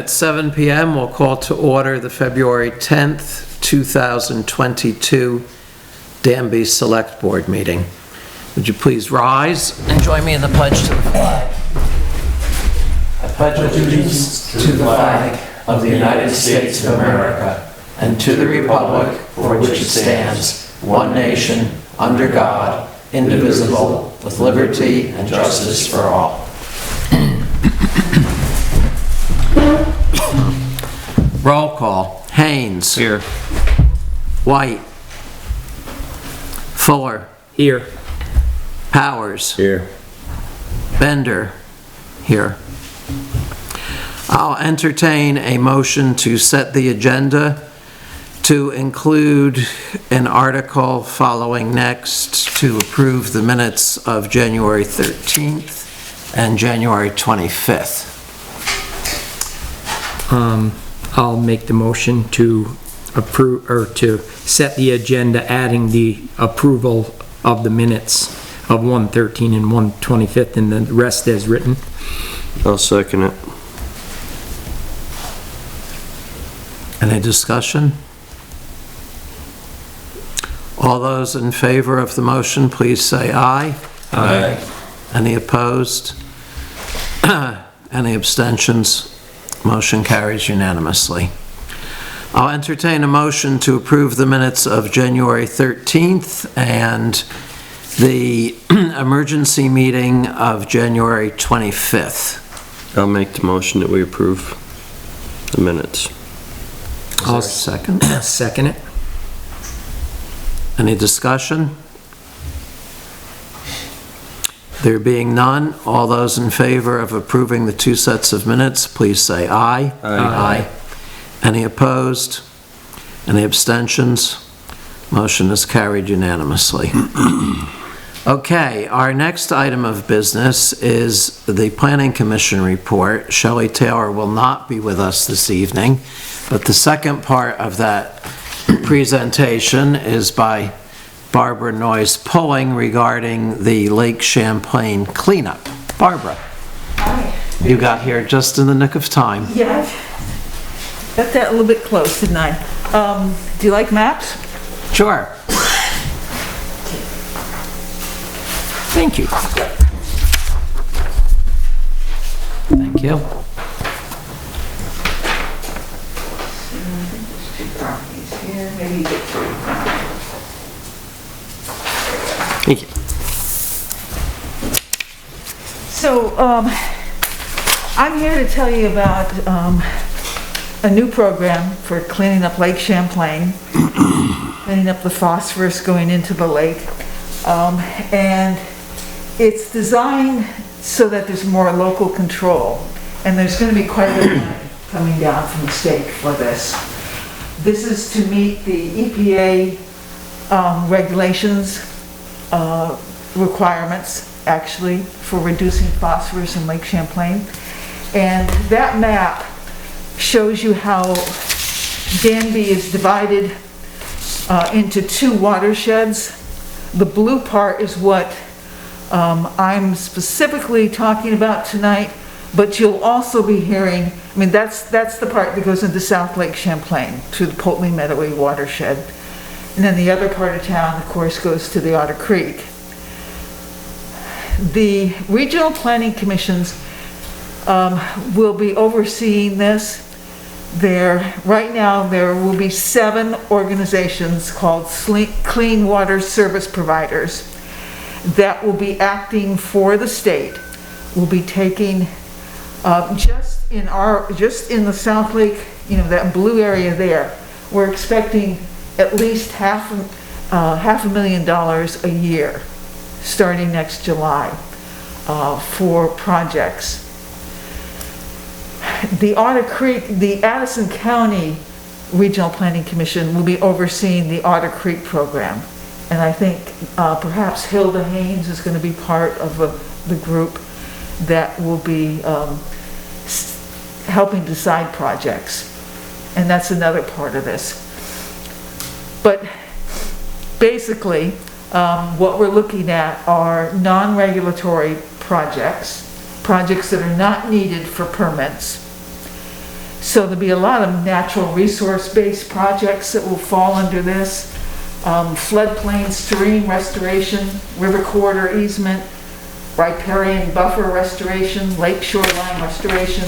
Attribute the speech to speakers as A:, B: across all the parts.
A: At 7 p.m., we'll call to order the February 10th, 2022 Danby Select Board meeting. Would you please rise and join me in the pledge to the flag? I pledge allegiance to the flag of the United States of America and to the republic for which it stands, one nation, under God, indivisible, with liberty and justice for all. Roll call. Haines.
B: Here.
A: White. Fuller.
B: Here.
A: Powers.
B: Here.
A: Bender. Here. I'll entertain a motion to set the agenda to include an article following next to approve the minutes of January 13th and January 25th.
B: I'll make the motion to approve, or to set the agenda, adding the approval of the minutes of 113 and 125th and the rest as written.
C: I'll second it.
A: Any discussion? All those in favor of the motion, please say aye.
C: Aye.
A: Any opposed? Any abstentions? Motion carries unanimously. I'll entertain a motion to approve the minutes of January 13th and the emergency meeting of January 25th.
C: I'll make the motion that we approve the minutes.
A: I'll second.
B: Second it.
A: Any discussion? There being none, all those in favor of approving the two sets of minutes, please say aye.
C: Aye.
A: Any opposed? Any abstentions? Motion is carried unanimously. Okay, our next item of business is the Planning Commission report. Shelley Taylor will not be with us this evening, but the second part of that presentation is by Barbara Noyes-Pulling regarding the Lake Champlain cleanup. Barbara.
D: Hi.
A: You got here just in the nick of time.
D: Yeah, got that a little bit close, didn't I? Do you like maps?
A: Sure. Thank you. Thank you.
D: There's two properties here, maybe you get three.
A: Thank you.
D: So, I'm here to tell you about a new program for cleaning up Lake Champlain, cleaning up the phosphorus going into the lake. And it's designed so that there's more local control. And there's going to be quite a bit of money coming down from the state for this. This is to meet the EPA regulations, requirements, actually, for reducing phosphorus in Lake Champlain. And that map shows you how Danby is divided into two watersheds. The blue part is what I'm specifically talking about tonight, but you'll also be hearing, I mean, that's the part that goes into South Lake Champlain, to the Poltley Meadowy watershed. And then the other part of town, of course, goes to the Otter Creek. The regional planning commissions will be overseeing this. Right now, there will be 7 organizations called Clean Water Service Providers that will be acting for the state. Will be taking just in the South Lake, you know, that blue area there. We're expecting at least $500,000 a year, starting next July, for projects. The Otter Creek, the Addison County Regional Planning Commission will be overseeing the Otter Creek program. And I think perhaps Hilda Haines is going to be part of the group that will be helping decide projects. And that's another part of this. But basically, what we're looking at are non-regulatory projects that are not needed for permits, So there'll be a lot of natural resource-based projects that will fall under this. Floodplain stream restoration, river corridor easement, riparian buffer restoration, lake shoreline restoration,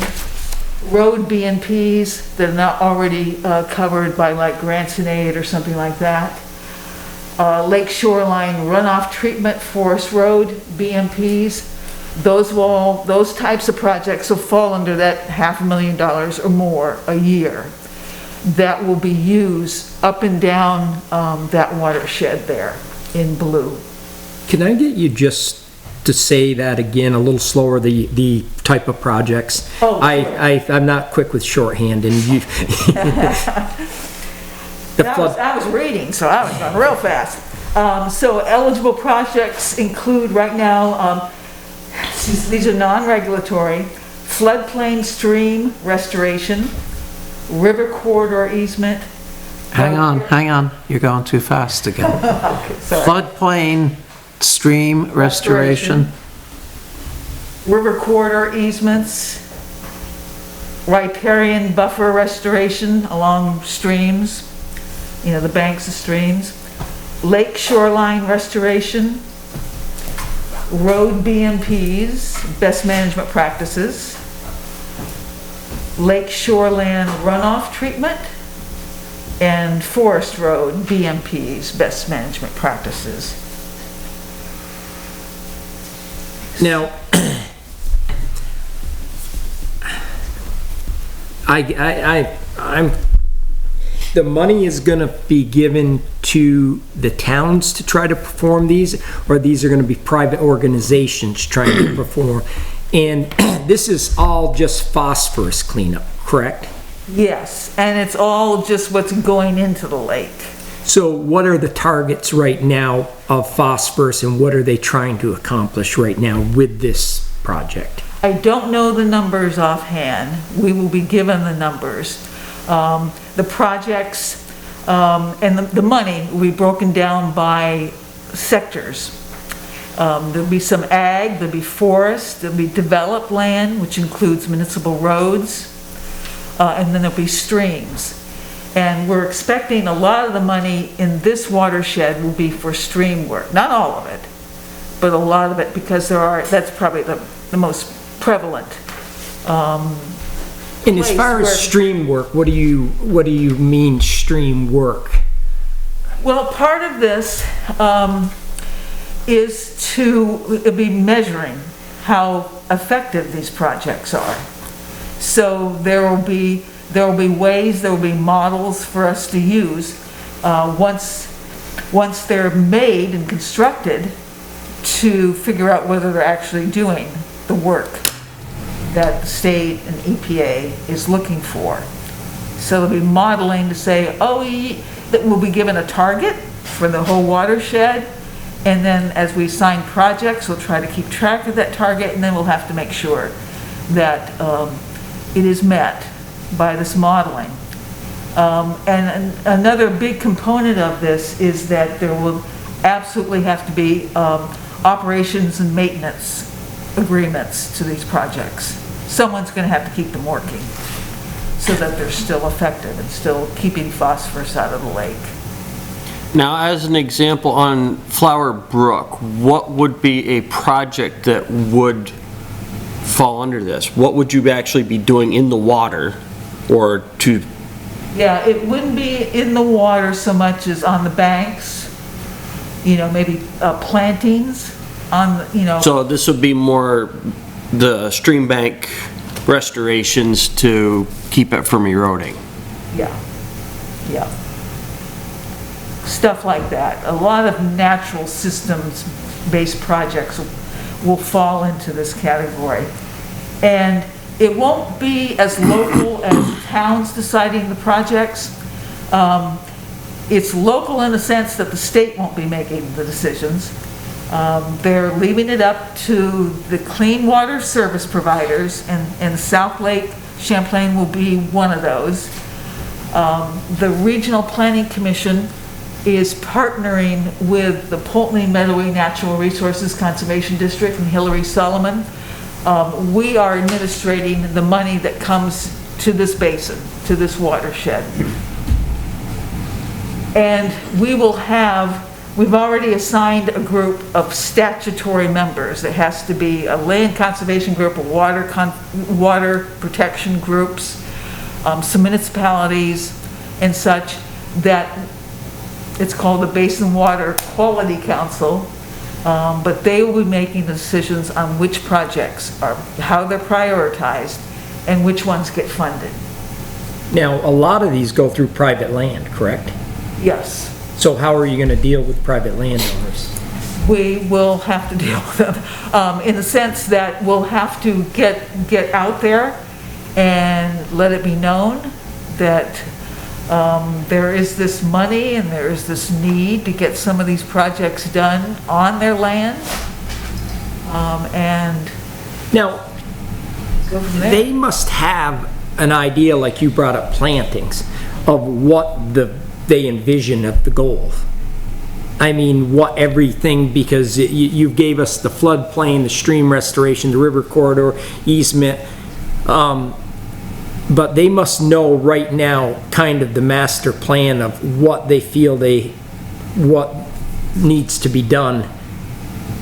D: road BNPs that are not already covered by like grants and aid or something like that. Lake shoreline runoff treatment, forest road BMPs. Those types of projects will fall under that $500,000 or more a year that will be used up and down that watershed there in blue.
B: Can I get you just to say that again a little slower, the type of projects?
D: Oh, sure.
B: I'm not quick with shorthand, and you...
D: I was reading, so I was going real fast. So eligible projects include right now, these are non-regulatory, floodplain stream restoration, river corridor easement.
A: Hang on, you're going too fast again.
D: Okay, sorry.
A: Floodplain stream restoration.
D: River corridor easements, riparian buffer restoration along streams, the banks of streams, lake shoreline restoration, road BMPs, best management practices, lake shoreland runoff treatment, and forest road BMPs, best management practices.
B: Now, the money is gonna be given to the towns to try to perform these, or these are gonna be private organizations trying to perform? And this is all just phosphorus cleanup, correct?
D: Yes, and it's all just what's going into the lake.
B: So what are the targets right now of phosphorus, and what are they trying to accomplish right now with this project?
D: I don't know the numbers offhand. We will be given the numbers. The projects and the money will be broken down by sectors. There'll be some ag, there'll be forest, there'll be developed land, which includes municipal roads, and then there'll be streams. And we're expecting a lot of the money in this watershed will be for stream work. Not all of it, but a lot of it, because that's probably the most prevalent.
B: And as far as stream work, what do you mean stream work?
D: Well, part of this is to be measuring how effective these projects are. So there will be ways, there will be models for us to use once they're made and constructed, to figure out whether they're actually doing the work that the state and EPA is looking for. So there'll be modeling to say, that we'll be given a target for the whole watershed, and then as we assign projects, we'll try to keep track of that target, and then we'll have to make sure that it is met by this modeling. And another big component of this is that there will absolutely have to be operations and maintenance agreements to these projects. Someone's going to have to keep them working so that they're still effective and still keeping phosphorus out of the lake.
C: Now, as an example on Flower Brook, what would be a project that would fall under this? What would you actually be doing in the water, or to?
D: Yeah, it wouldn't be in the water so much as on the banks, maybe plantings on,
C: So this would be more the stream bank restorations to keep it from eroding?
D: Yeah. Stuff like that. A lot of natural systems-based projects will fall into this category. And it won't be as local as towns deciding the projects. It's local in the sense that the state won't be making the decisions. They're leaving it up to the clean water service providers, and South Lake Champlain will be one of those. The Regional Planning Commission is partnering with the Poultney Meadowy Natural Resources Conservation District and Hillary Solomon. We are administrating the money that comes to this basin, to this watershed. And we've already assigned a group of statutory members. It has to be a land conservation group, a water protection groups, some municipalities and such, that it's called the Basin Water Quality Council. But they will be making the decisions on which projects are, how they're prioritized, and which ones get funded.
B: Now, a lot of these go through private land, correct?
D: Yes.
B: So how are you gonna deal with private landowners?
D: We will have to deal with them, in the sense that we'll have to get out there and let it be known that there is this money and there is this need to get some of these projects done on their land, and
B: Now,
D: go from there.
B: they must have an idea, like you brought up plantings, of what they envision of the goal. I mean, what everything, because you gave us the floodplain, the stream restoration, the river corridor, easement, but they must know right now kind of the master plan of what they feel what needs to be done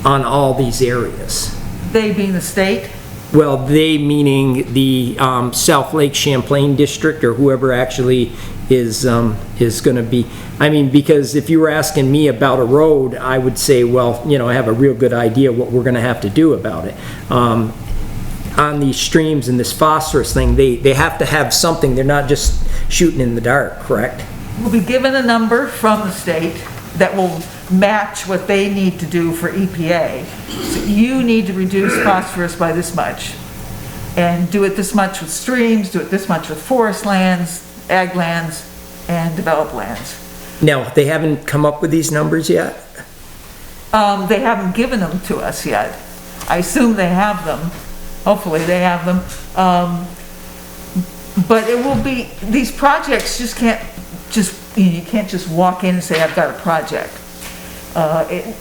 B: on all these areas.
D: They being the state?
B: Well, they meaning the South Lake Champlain district, or whoever actually is going to be. I mean, because if you were asking me about a road, I would say, well, you know, I have a real good idea what we're going to have to do about it. On these streams and this phosphorus thing, they have to have something. They're not just shooting in the dark, correct?
D: We'll be given a number from the state that will match what they need to do for EPA. So you need to reduce phosphorus by this much, and do it this much with streams, do it this much with forest lands, ag lands, and developed lands.
B: Now, they haven't come up with these numbers yet?
D: They haven't given them to us yet. I assume they have them. Hopefully they have them. But it will be, these projects you can't just walk in and say, I've got a project.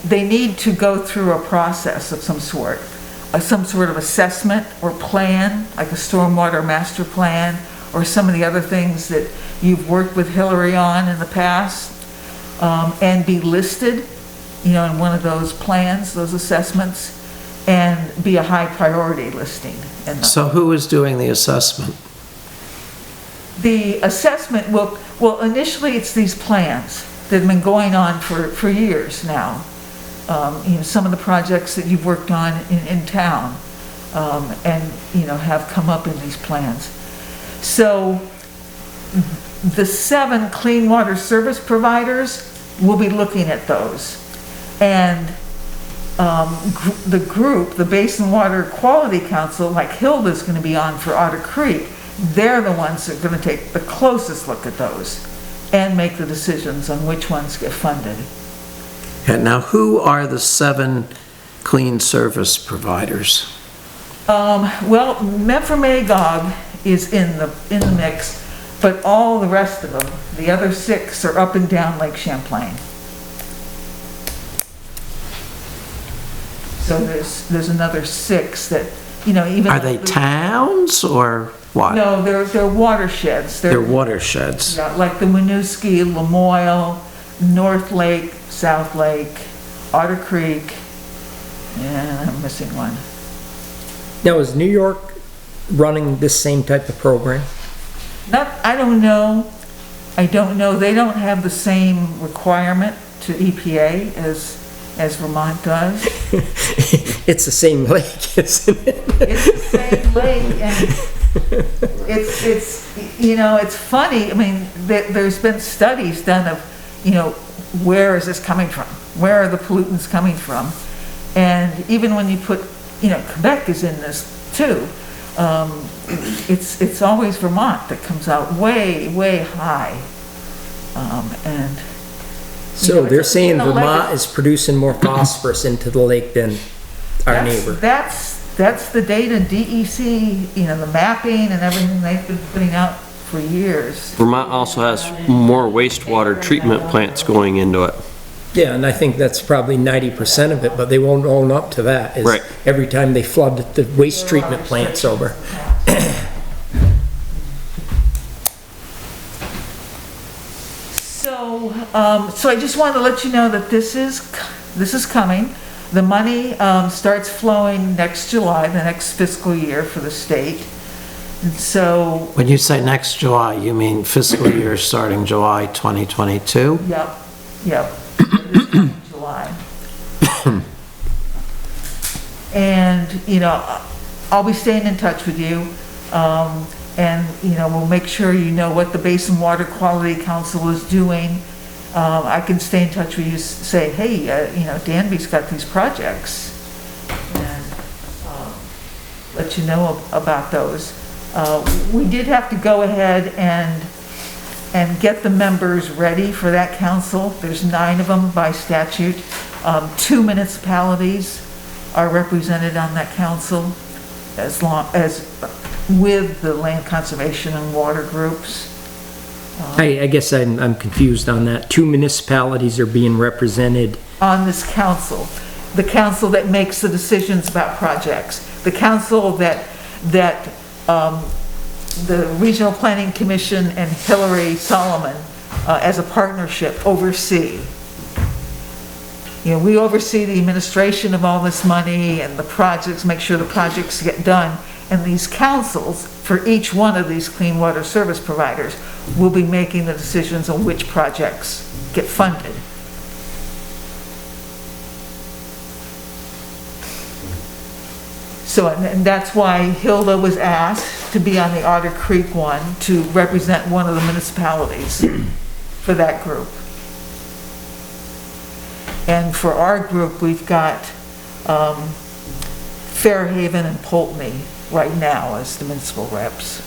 D: They need to go through a process of some sort of assessment or plan, like a stormwater master plan, or some of the other things that you've worked with Hillary on in the past, and be listed, you know, in one of those plans, those assessments, and be a high priority listing.
A: So who is doing the assessment?
D: The assessment well, initially it's these plans that have been going on for years now. You know, some of the projects that you've worked on in town, and, you know, have come up in these plans. So the 7 clean water service providers will be looking at those. And the group, the Basin Water Quality Council, like Hilda's going to be on for Otter Creek, they're the ones that are going to take the closest look at those and make the decisions on which ones get funded.
A: And now, who are the 7 clean service providers?
D: Well, Memphremagog is in the mix, but all the rest of them, the other 6, are up and down Lake Champlain. So there's another 6 that, you know, even...
A: Are they towns or what?
D: No, they're watersheds.
A: They're watersheds.
D: Yeah, like the Winooski, Lamoille, North Lake, South Lake, Otter Creek, and I'm missing one.
B: Now, is New York running this same type of program?
D: I don't know. I don't know. They don't have the same requirement to EPA as Vermont does.
B: It's the same lake, isn't it?
D: It's the same lake, and it's you know, it's funny. I mean, there's been studies done of, you know, where is this coming from? Where are the pollutants coming from? And even when you put, you know, Quebec is in this too. It's always Vermont that comes out way high, and
B: So they're saying
D: you know,
B: Vermont is producing more phosphorus into the lake than our neighbor.
D: That's the data DEC, you know, the mapping and everything they've been putting out for years.
C: Vermont also has more wastewater treatment plants going into it.
B: Yeah, and I think that's probably 90% of it, but they won't own up to that. Is
C: Right.
B: Every time they flood the waste treatment plants over.
D: so I just wanted to let you know that this is coming. The money starts flowing next July, the next fiscal year for the state. And so,
A: When you say next July, you mean fiscal year starting July 2022?
D: yep, this coming July. And, you know, I'll be staying in touch with you. And, you know, we'll make sure you know what the Basin Water Quality Council is doing. I can stay in touch with you, say, hey, you know, Danby's got these projects. And let you know about those. We did have to go ahead and get the members ready for that council. There's 9 of them by statute. 2 municipalities are represented on that council, as with the land conservation and water groups.
B: I guess I'm confused on that. 2 municipalities are being represented.
D: On this council, the council that makes the decisions about projects, the council that the Regional Planning Commission and Hillary Solomon as a partnership oversee. You know, we oversee the administration of all this money and the projects, make sure the projects get done. And these councils, for each one of these clean water service providers, will be making the decisions on which projects get funded. So, and that's why Hilda was asked to be on the Otter Creek one to represent one of the municipalities for that group. And for our group, we've got Fairhaven and Pulteney right now as the municipal reps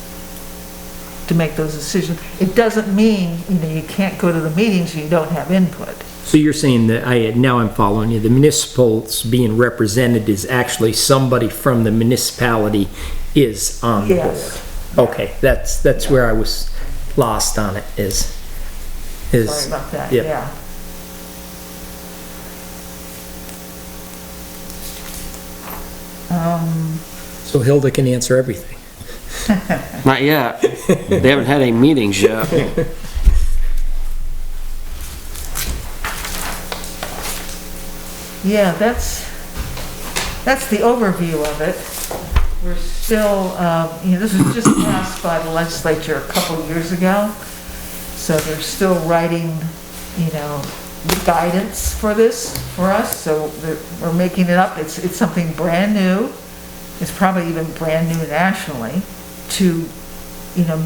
D: to make those decisions. It doesn't mean, you know, you can't go to the meetings and you don't have input.
B: So you're saying that now I'm following you. The municipals being represented is actually somebody from the municipality is on the
D: Yes.
B: board. Okay, that's where I was lost on it is.
D: Sorry about that,
B: Yep.
D: yeah.
B: So Hilda can answer everything.
C: Not yet. They haven't had any meetings yet.
D: Yeah, that's the overview of it. We're still, you know, this was just passed by the legislature a couple years ago. So they're still writing, you know, the guidance for this, for us. So we're making it up. It's something brand new. It's probably even brand new nationally to, you know,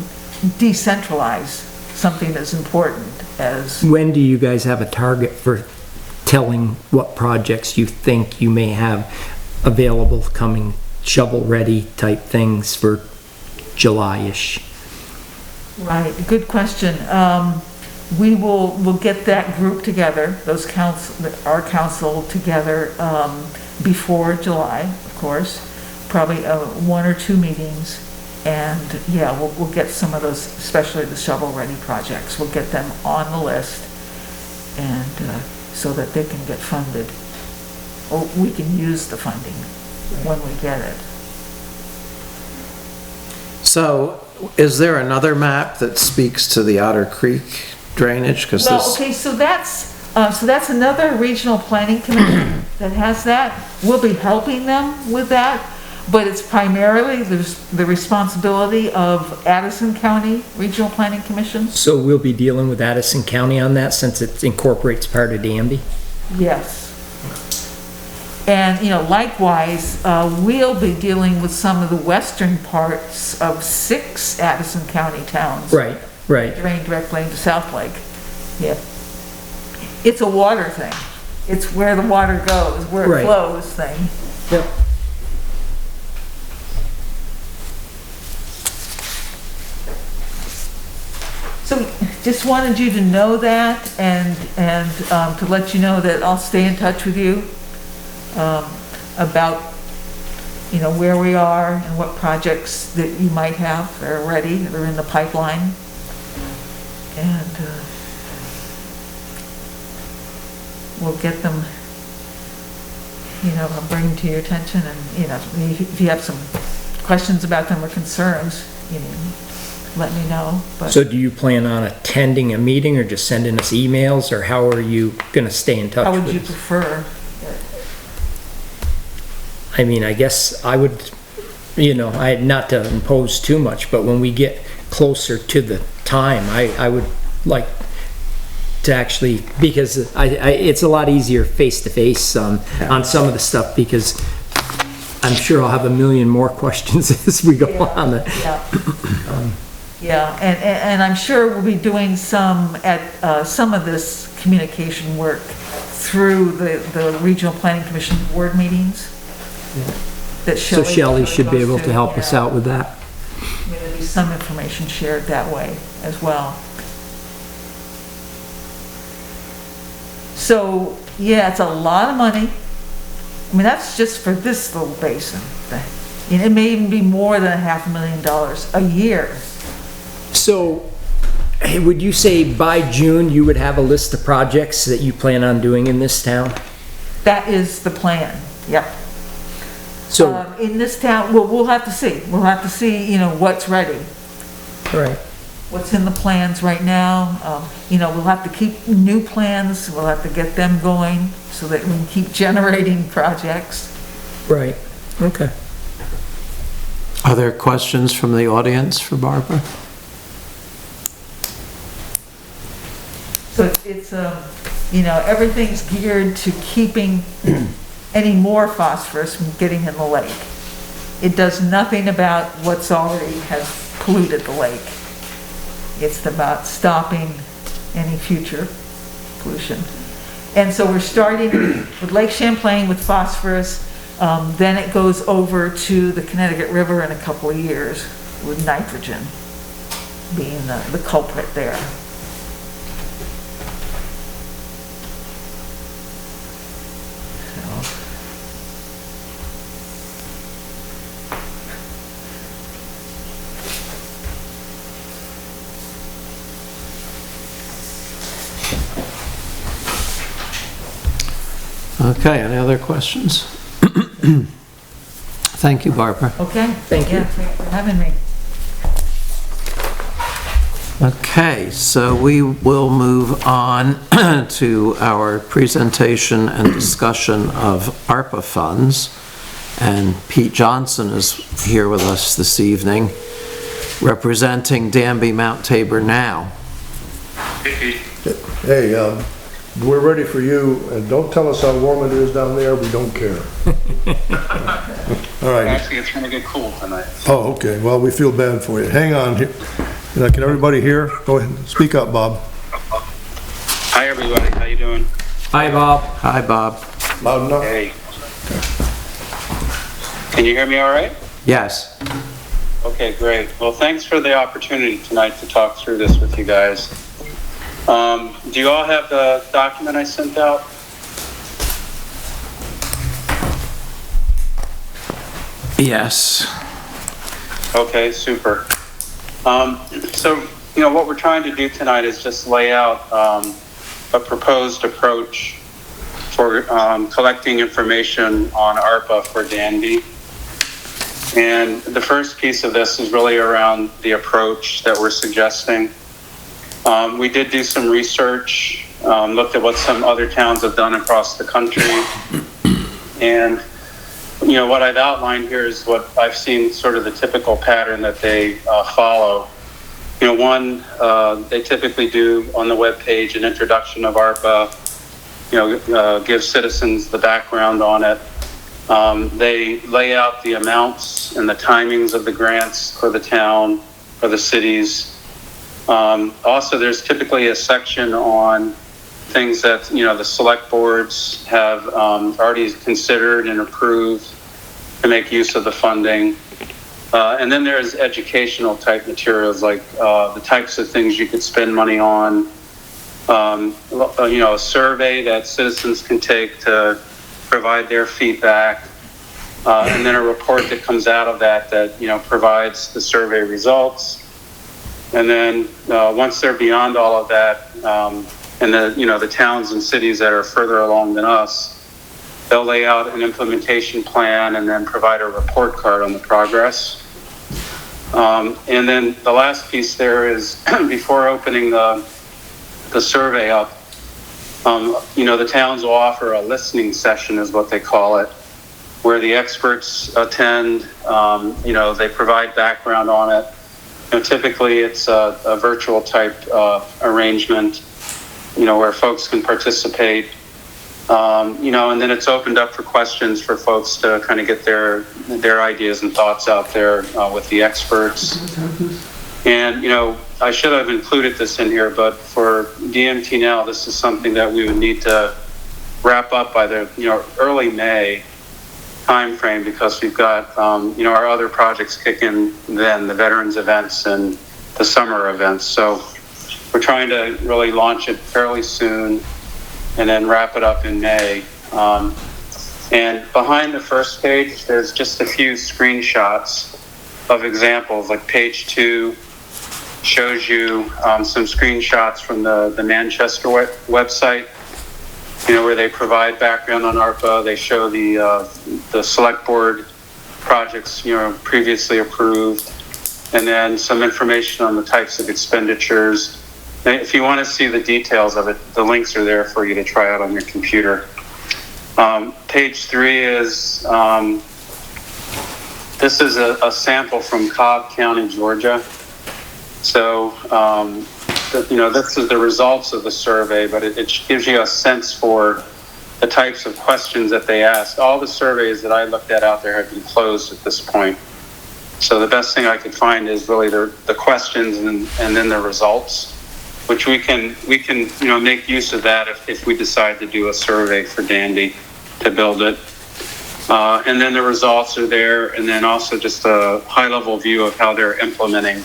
D: decentralize something as important as.
B: When do you guys have a target for telling what projects you think you may have available coming shovel-ready type things for July-ish?
D: Right, good question. We'll get that group together, our council together before July, of course, probably 1 or 2 meetings. And yeah, we'll get some of those, especially the shovel-ready projects, we'll get them on the list and so that they can get funded. Or we can use the funding when we get it.
A: So, is there another map that speaks to the Otter Creek drainage? Because
D: Well,
A: this,
D: okay, so that's another regional planning commission that has that. We'll be helping them with that, but it's primarily the responsibility of Addison County Regional Planning Commission.
B: So we'll be dealing with Addison County on that since it incorporates part of Danby?
D: Yes. And, you know, likewise, we'll be dealing with some of the western parts of 6 Addison County towns.
B: Right.
D: Drain directly into South Lake. Yeah. It's a water thing. It's where the water goes, where it
B: Right.
D: flows thing.
B: Yep.
D: So just wanted you to know that and to let you know that I'll stay in touch with you about, you know, where we are and what projects that you might have that are ready, that are in the pipeline. And we'll get them, you know, I'll bring them to your attention and, you know, if you have some questions about them or concerns, you know, let me know. But
B: So do you plan on attending a meeting or just sending us emails, or how are you gonna stay in touch
D: how
B: with
D: would you
B: us?
D: prefer?
B: I mean, I guess I would, not to impose too much, but when we get closer to the time, I would like to actually, because it's a lot easier face to face on some of the stuff, because I'm sure I'll have a million more questions as we go on.
D: Yeah, and I'm sure we'll be doing some of this communication work through the Regional Planning Commission board meetings. That
B: So Shelley should be able to help us out with that.
D: There'll be some information shared that way as well. So, yeah, it's a lot of money. I mean, that's just for this little basin. And it may even be more than $500,000 a year.
B: So, hey, would you say by June you would have a list of projects that you plan on doing in this town?
D: That is the plan, yep.
B: So,
D: In this town, well, we'll have to see. We'll have to see, what's ready.
B: right.
D: What's in the plans right now. We'll have to keep new plans. We'll have to get them going so that we can keep generating projects.
B: Right, okay.
A: Are there questions from the audience for Barbara?
D: So it's everything's geared to keeping any more phosphorus from getting in the lake. It does nothing about what's already has polluted the lake. It's about stopping any future pollution. And so we're starting with Lake Champlain with phosphorus, then it goes over to the Connecticut River in a couple of years with nitrogen being the culprit there.
A: Okay, any other questions? Thank you, Barbara.
D: Okay?
B: Thank you.
D: Yeah, thanks for having me.
A: Okay, so we will move on to our presentation and discussion of ARPA funds. And Pete Johnson is here with us this evening, representing Danby-Mt Tabor now.
E: Hey, we're ready for you, and don't tell us how warm it is down there, we don't care. All right.
F: Actually, it's gonna get cool tonight.
E: Oh, okay, well, we feel bad for you. Hang on here. Can everybody hear? Go ahead, speak up, Bob.
F: Hi, everybody, how you doing?
B: Hi, Bob.
A: Hi, Bob.
E: Loud enough?
F: Hey. Can you hear me all right?
A: Yes.
F: Okay, great. Well, thanks for the opportunity tonight to talk through this with you guys. Do you all have the document I sent out?
A: Yes.
F: Okay, super. So, what we're trying to do tonight is just lay out a proposed approach for collecting information on ARPA for Danby. And the first piece of this is really around the approach that we're suggesting. We did do some research, looked at what some other towns have done across the country. And, what I've outlined here is what I've seen sort of the typical pattern that they follow. One, they typically do on the webpage an introduction of ARPA, give citizens the background on it. They lay out the amounts and the timings of the grants for the town or the cities. Also, there's typically a section on things that, the select boards have already considered and approved to make use of the funding. And then there's educational type materials like the types of things you could spend money on, a survey that citizens can take to provide their feedback, and then a report that comes out of that provides the survey results. And then once they're beyond all of that, and the towns and cities that are further along than us, they'll lay out an implementation plan and then provide a report card on the progress. And then the last piece there is before opening the survey up, the towns will offer a listening session is what they call it, where the experts attend, they provide background on it. Typically it's a virtual type arrangement, where folks can participate, and then it's opened up for questions for folks to kind of get their ideas and thoughts out there with the experts. And, I should have included this in here, but for DMT now, this is something that we would need to wrap up by the, early May timeframe, because we've got, our other projects kick in then, the veterans events and the summer events. So we're trying to really launch it fairly soon and then wrap it up in May. And behind the first page, there's just a few screenshots of examples, like page 2 shows you some screenshots from the Manchester website, where they provide background on ARPA. They show the select board projects, previously approved, and then some information on the types of expenditures. And if you want to see the details of it, the links are there for you to try out on your computer. Page 3 is, this is a sample from Cobb County, Georgia. So, this is the results of the survey, but it gives you a sense for the types of questions that they asked. All the surveys that I looked at out there have been closed at this point. So the best thing I could find is really the questions and then the results, which we can make use of that if we decide to do a survey for Danby to build it. And then the results are there, and then also just a high-level view of how they're implementing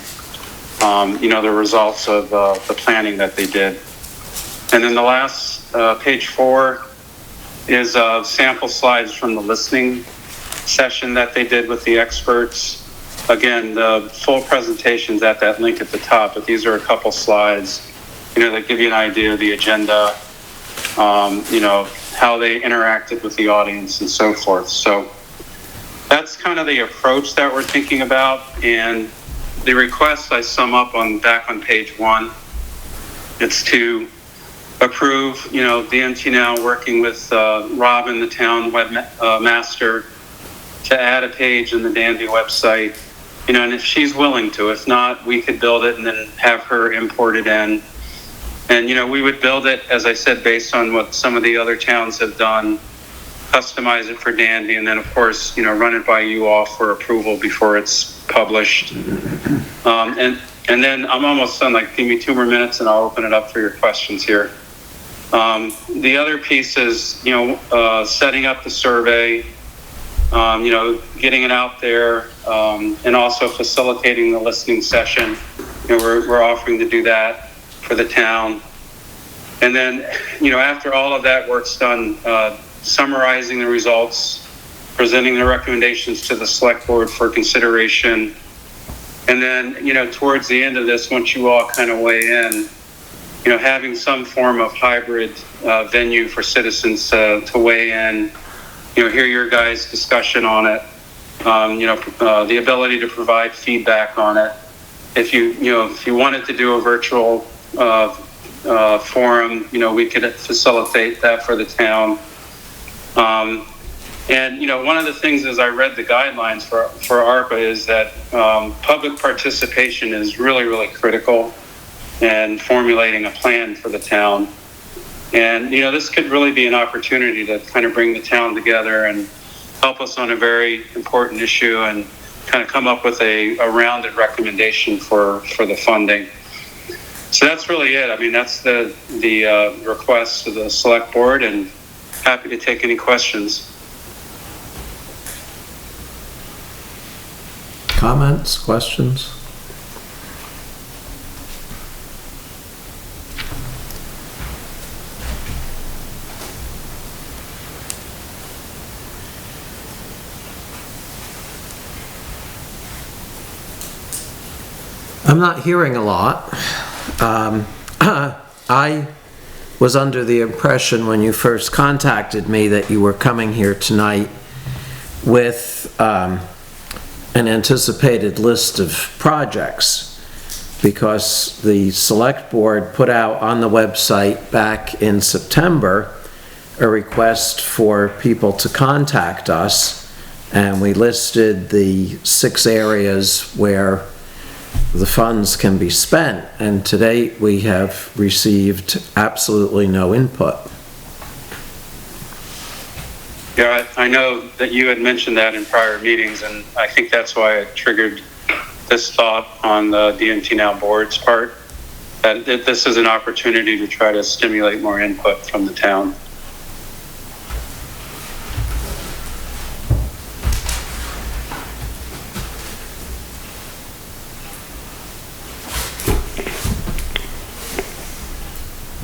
F: the results of the planning that they did. And then the last, page 4, is sample slides from the listening session that they did with the experts. Again, the full presentation's at that link at the top, but these are a couple slides, that give you an idea of the agenda, how they interacted with the audience and so forth. So that's kind of the approach that we're thinking about. And the request I sum up back on page 1. It's to approve, DMT now working with Robin, the town webmaster, to add a page in the Danby website, and if she's willing to. If not, we could build it and then have her import it in. And, we would build it, as I said, based on what some of the other towns have done, customize it for Danby, and then, of course, run it by you all for approval before it's published. And then I'm almost done. Give me 2 more minutes and I'll open it up for your questions here. The other piece is, setting up the survey, getting it out there, and also facilitating the listening session. We're offering to do that for the town. And then, after all of that work's done, summarizing the results, presenting the recommendations to the select board for consideration. And then, towards the end of this, once you all kind of weigh in, having some form of hybrid venue for citizens to weigh in, hear your guys' discussion on it, the ability to provide feedback on it. If you wanted to do a virtual forum, we could facilitate that for the town. And, one of the things as I read the guidelines for ARPA is that public participation is really, really critical in formulating a plan for the town. And, this could really be an opportunity to kind of bring the town together and help us on a very important issue and kind of come up with a rounded recommendation for the funding. So that's really it. I mean, that's the request to the select board, and happy to take any questions.
A: Comments, questions? I'm not hearing a lot. I was under the impression when you first contacted me that you were coming here tonight with an anticipated list of projects, because the select board put out on the website back in September a request for people to contact us, and we listed the 6 areas where the funds can be spent, and to date, we have received absolutely no input.
F: Yeah, I know that you had mentioned that in prior meetings, and I think that's why it triggered this thought on the DMT Now board's part, that this is an opportunity to try to stimulate more input from the town.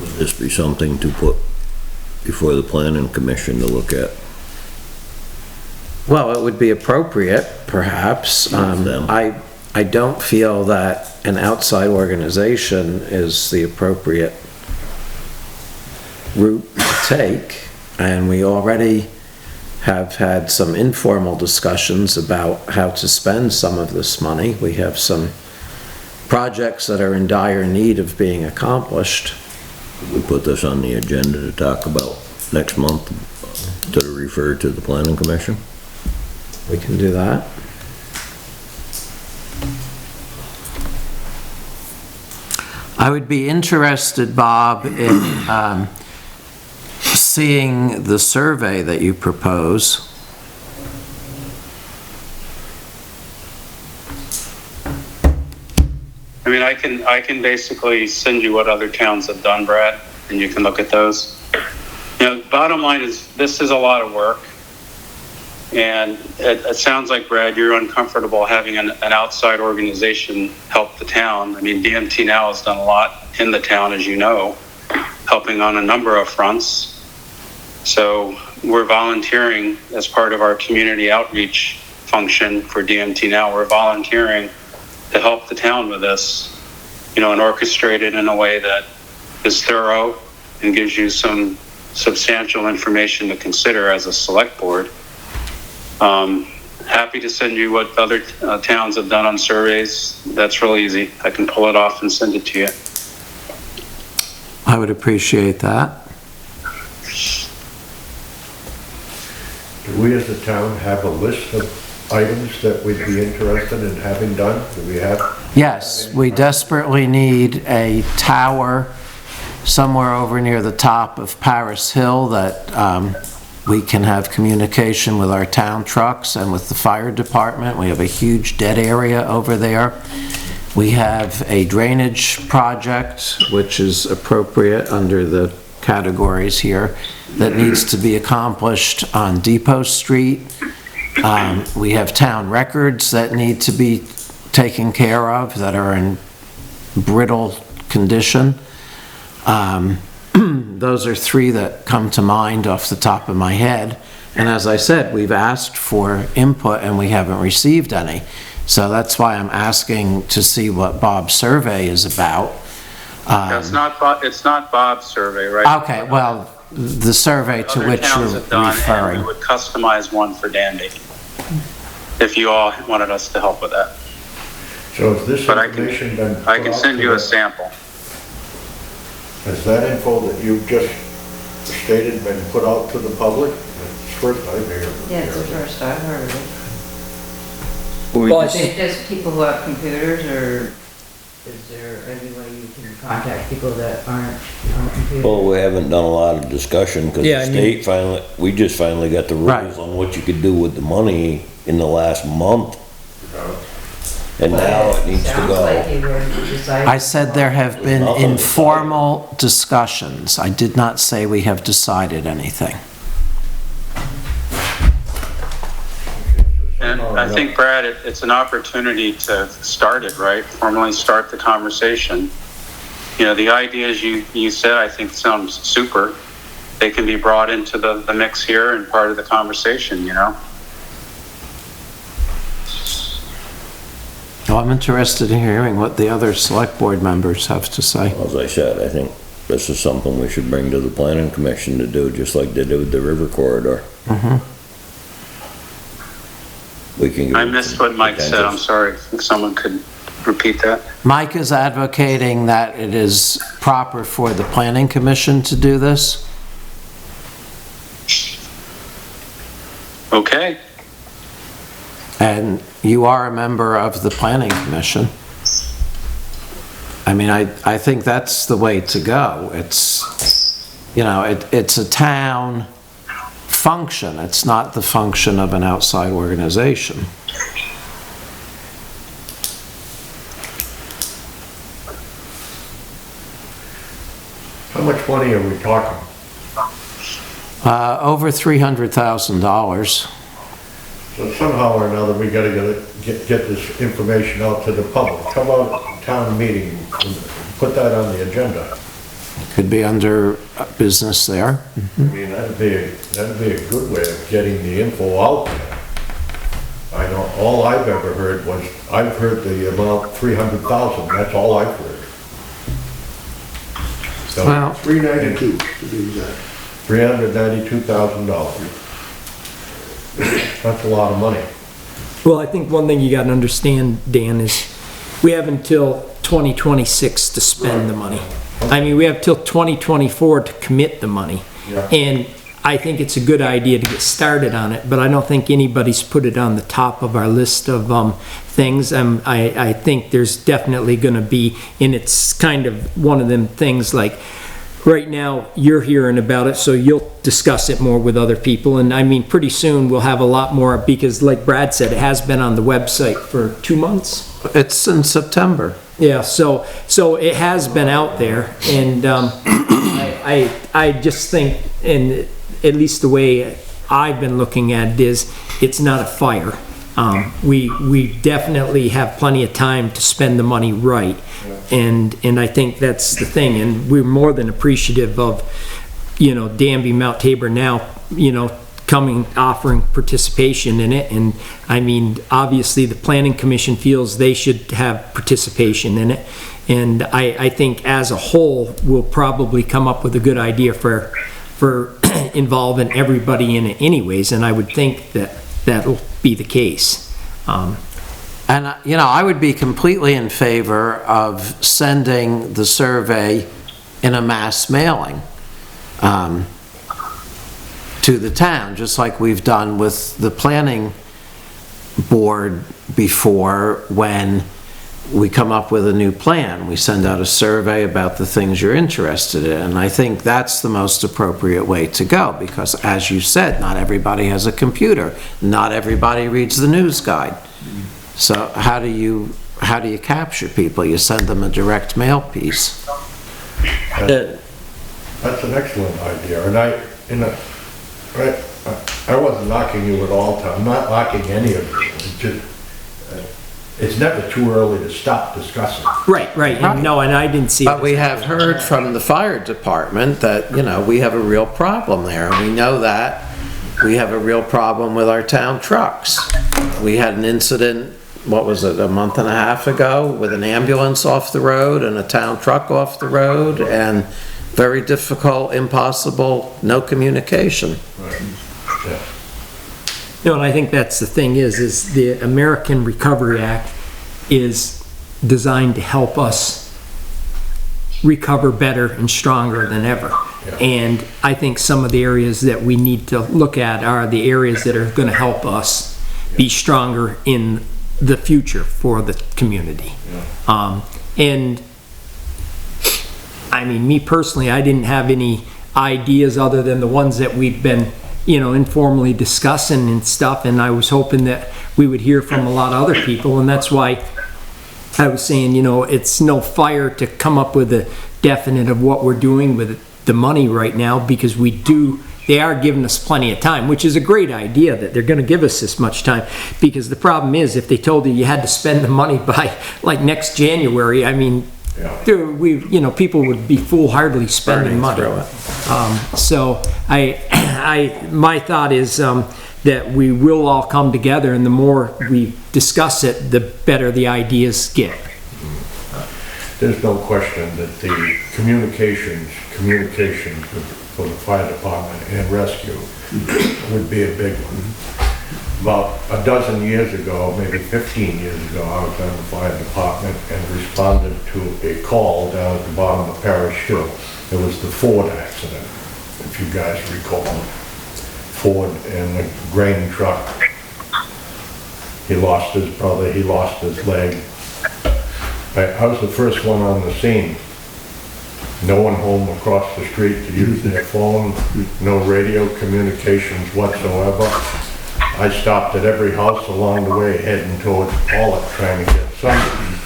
G: Would this be something to put before the planning commission to look at?
A: Well, it would be appropriate, perhaps.
G: them.
A: I don't feel that an outside organization is the appropriate route to take, and we already have had some informal discussions about how to spend some of this money. We have some projects that are in dire need of being accomplished.
G: We put this on the agenda to talk about next month, to refer to the planning commission?
A: We can do that. I would be interested, Bob, in seeing the survey that you propose.
F: I mean, I can basically send you what other towns have done, Brad, and you can look at those. You know, bottom line is, this is a lot of work. And it sounds like, Brad, you're uncomfortable having an outside organization help the town. I mean, DMT Now has done a lot in the town, as you know, helping on a number of fronts. So we're volunteering as part of our community outreach function for DMT Now. We're volunteering to help the town with this, you know, and orchestrate it in a way that is thorough and gives you some substantial information to consider as a select board. Happy to send you what other towns have done on surveys. That's real easy. I can pull it off and send it to you.
A: I would appreciate that.
H: Do we as a town have a list of items that we'd be interested in having done? Do we have?
A: Yes, we desperately need a tower somewhere over near the top of Paris Hill that we can have communication with our town trucks and with the fire department. We have a huge dead area over there. We have a drainage project, which is appropriate under the categories here, that needs to be accomplished on Depot Street. We have town records that need to be taken care of that are in brittle condition. Those are 3 that come to mind off the top of my head. And as I said, we've asked for input and we haven't received any. So that's why I'm asking to see what Bob's survey is about.
F: It's not Bob's survey, right?
A: Okay, well, the survey to which you're
F: Other towns have done, and
A: referring.
F: we would customize one for Danby, if you all wanted us to help with that.
H: So has this
F: But
H: information been?
F: I
H: put
F: can
H: out
F: send
H: to
F: you a
H: the-
F: sample.
H: Has that info that you've just stated been put out to the public? It's first I've heard.
I: Yeah, it's the first I've heard of it.
B: Well, I
I: Is
B: think,
I: it just people who have computers, or is there any way you can contact people that aren't on computers?
G: Well, we haven't done a lot of discussion, because
B: Yeah,
G: the
B: I mean-
G: state finally, we just finally got the
A: Right.
G: rules on what you could do with the money in the last month. And now it needs to
I: Sounds like
G: go.
I: you were deciding.
A: I said there have been
G: Nothing decided.
A: informal discussions. I did not say we have decided anything.
F: And I think, Brad, it's an opportunity to start it, right? Formally start the conversation. You know, the ideas you said, I think sounds super. They can be brought into the mix here and part of the conversation, you know?
A: Well, I'm interested in hearing what the other select board members have to say.
G: As I said, I think this is something we should bring to the planning commission to do, just like they did with the river corridor. we can.
F: I missed what Mike said, I'm sorry. If someone could repeat that.
A: Mike is advocating that it is proper for the planning commission to do this.
F: Okay,
A: And you are a member of the planning commission. I mean, I think that's the way to go. It's, you know, it's a town function. It's not the function of an outside organization.
H: How much money are we talking?
A: Over $300,000.
H: So somehow or another, we gotta get this information out to the public. How about town meeting, put that on the agenda?
A: Could be under business there.
H: I mean, that'd be a good way of getting the info out there. I know, all I've ever heard was, I've heard the amount 300,000, that's all I've heard. So,
A: Well,
E: 392 to be exact.
H: $392,000. That's a lot of money.
B: Well, I think one thing you gotta understand, Dan, is we have until 2026 to spend the money. I mean, we have till 2024 to commit the money.
H: Yeah.
B: And I think it's a good idea to get started on it, but I don't think anybody's put it on the top of our list of things. I think there's definitely gonna be, and it's kind of one of them things like, right now, you're hearing about it, so you'll discuss it more with other people, and I mean, pretty soon we'll have a lot more, because like Brad said, it has been on the website for 2 months.
A: it's in September.
B: Yeah, so it has been out there, and I just think, and at least the way I've been looking at it is, it's not a fire. We definitely have plenty of time to spend the money right, and I think that's the thing, and we're more than appreciative of, you know, Danby-Mt. Tabor now, you know, coming, offering participation in it, and I mean, obviously, the planning commission feels they should have participation in it, and I think as a whole, we'll probably come up with a good idea for involving everybody in it anyways, and I would think that that'll be the case.
A: And, you know, I would be completely in favor of sending the survey in a mass mailing to the town, just like we've done with the planning board before. When we come up with a new plan, we send out a survey about the things you're interested in. And I think that's the most appropriate way to go, because as you said, not everybody has a computer. Not everybody reads the news guide. So how do you capture people? You send them a direct mail piece.
H: That's an excellent idea, and I wasn't knocking you at all, Tom. I'm not knocking any of you. It's just, it's never too early to stop discussing.
B: Right, and no, and I didn't see.
A: But we have heard from the fire department that, you know, we have a real problem there. We know that. We have a real problem with our town trucks. We had an incident, what was it, a month and a half ago, with an ambulance off the road and a town truck off the road, and very difficult, impossible, no communication.
H: Right. Yeah.
B: No, and I think that's the thing is the American Recovery Act is designed to help us recover better and stronger than ever.
H: Yeah.
B: And I think some of the areas that we need to look at are the areas that are gonna help us be stronger in the future for the community.
H: Yeah.
B: And I mean, me personally, I didn't have any ideas other than the ones that we've been, you know, informally discussing and stuff, and I was hoping that we would hear from a lot of other people, and that's why I was saying, you know, it's no fire to come up with a definite of what we're doing with the money right now, because they are giving us plenty of time, which is a great idea that they're gonna give us this much time, because the problem is, if they told you had to spend the money by like next January, I mean,
H: Yeah.
B: people would be foolhardily spending money. So my thought is that we will all come together, and the more we discuss it, the better the ideas get.
H: There's no question that the communications for the fire department and rescue would be a big one. About a dozen years ago, maybe 15 years ago, I was on the fire department and responded to a call down at the bottom of Parish Hill. It was the Ford accident, if you guys recall. Ford and the grain truck. He lost his brother, he lost his leg. I was the first one on the scene. No one home across the street to use their phone, no radio communications whatsoever. I stopped at every house along the way heading towards Pollock trying to get somebody.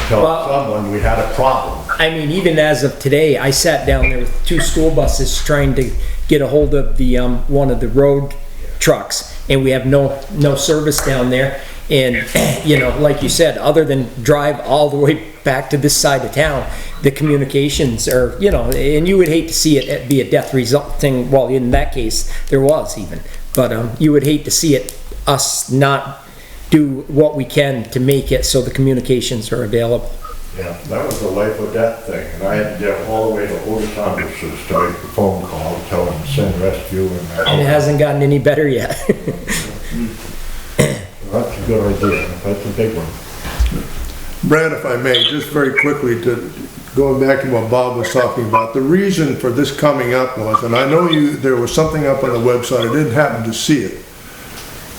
H: Tell someone we had a problem.
B: I mean, even as of today, I sat down there with 2 school buses trying to get a hold of the, one of the road trucks, and we have no service down there. And, you know, like you said, other than drive all the way back to this side of town, the communications are, you know, and you would hate to see it be a death resulting, well, in that case, there was even. But you would hate to see us not do what we can to make it so the communications are available.
H: Yeah, that was a life or death thing, and I had to get all the way to Otis Anderson's to make the phone call, tell them to send rescue and that.
B: And it hasn't gotten any better yet.
H: That's a good idea, that's a big one.
E: Brad, if I may, just very quickly, to going back to what Bob was talking about, the reason for this coming up was, and I know there was something up on the website, I didn't happen to see it,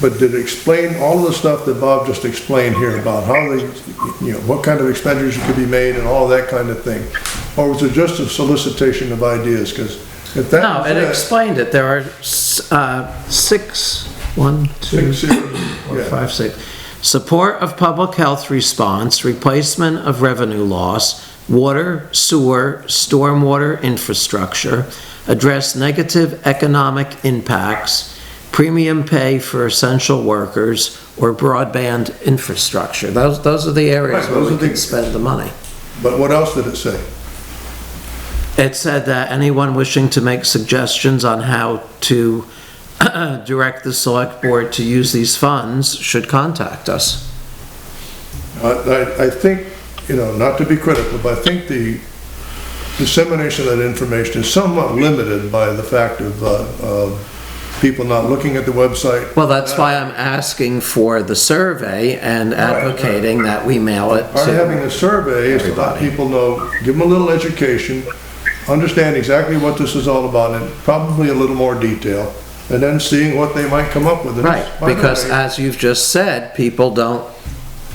E: but did it explain all the stuff that Bob just explained here about how they, you know, what kind of expenditures could be made and all that kind of thing? Or was it just a solicitation of ideas? Because if that
A: No,
E: was
A: it explained it. There are 6, 1, 2, 3, 4, 5, 6. Support of public health response, replacement of revenue loss, water, sewer, stormwater infrastructure, address negative economic impacts, premium pay for essential workers, or broadband infrastructure. Those are the areas
E: Right,
A: where
E: those
A: we
E: are the-
A: can spend the money.
E: But what else did it say?
A: It said that anyone wishing to make suggestions on how to direct the select board to use these funds should contact us.
E: I think, you know, not to be critical, but I think the dissemination of that information is somewhat limited by the fact of people not looking at the website.
A: Well, that's why I'm asking for the survey and advocating that we mail it
E: Part of having
A: to.
E: a survey is to let
A: everybody.
E: people know, give them a little education, understand exactly what this is all about, and probably a little more detail, and then seeing what they might come up with. And
A: Right,
E: by the
A: because
E: way-
A: as you've just said, people don't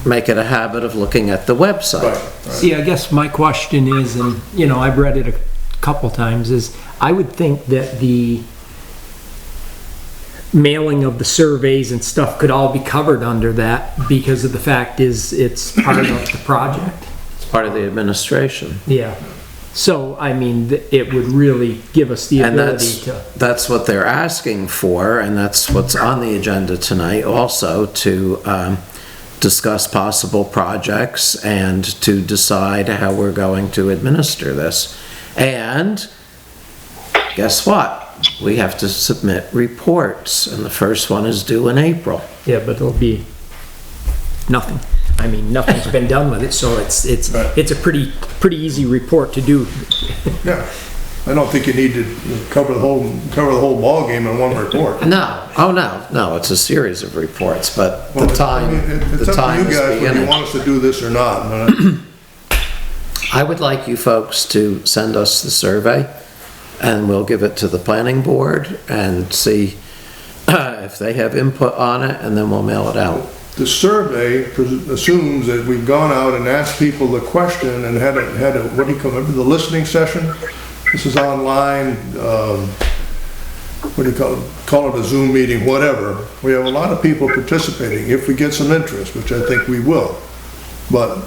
A: make it a habit of looking at the website.
E: Right,
B: See, I guess my question is, and, you know, I've read it a couple times, is I would think that the mailing of the surveys and stuff could all be covered under that, because of the fact is it's part of the project.
A: It's part of the administration.
B: Yeah. So, I mean, it would really give us the
A: And
B: ability to,
A: that's what they're asking for, and that's what's on the agenda tonight also, to discuss possible projects and to decide how we're going to administer this. And guess what? We have to submit reports, and the first one is due in April.
B: yeah, but it'll be nothing. I mean, nothing's been done with it, so it's a pretty easy report to do.
E: Yeah, I don't think you need to cover the whole ballgame in one report.
A: No, oh no, it's a series of reports, but the
E: Well, I
A: time,
E: mean,
A: the
E: it's up
A: time
E: to you
A: is
E: guys whether you
A: beginning.
E: want us to do this or not.
A: I would like you folks to send us the survey, and we'll give it to the planning board and see if they have input on it, and then we'll mail it out.
E: The survey assumes that we've gone out and asked people the question and had a, what do you call it, the listening session? This is online, what do you call it a Zoom meeting, whatever. We have a lot of people participating if we get some interest, which I think we will. But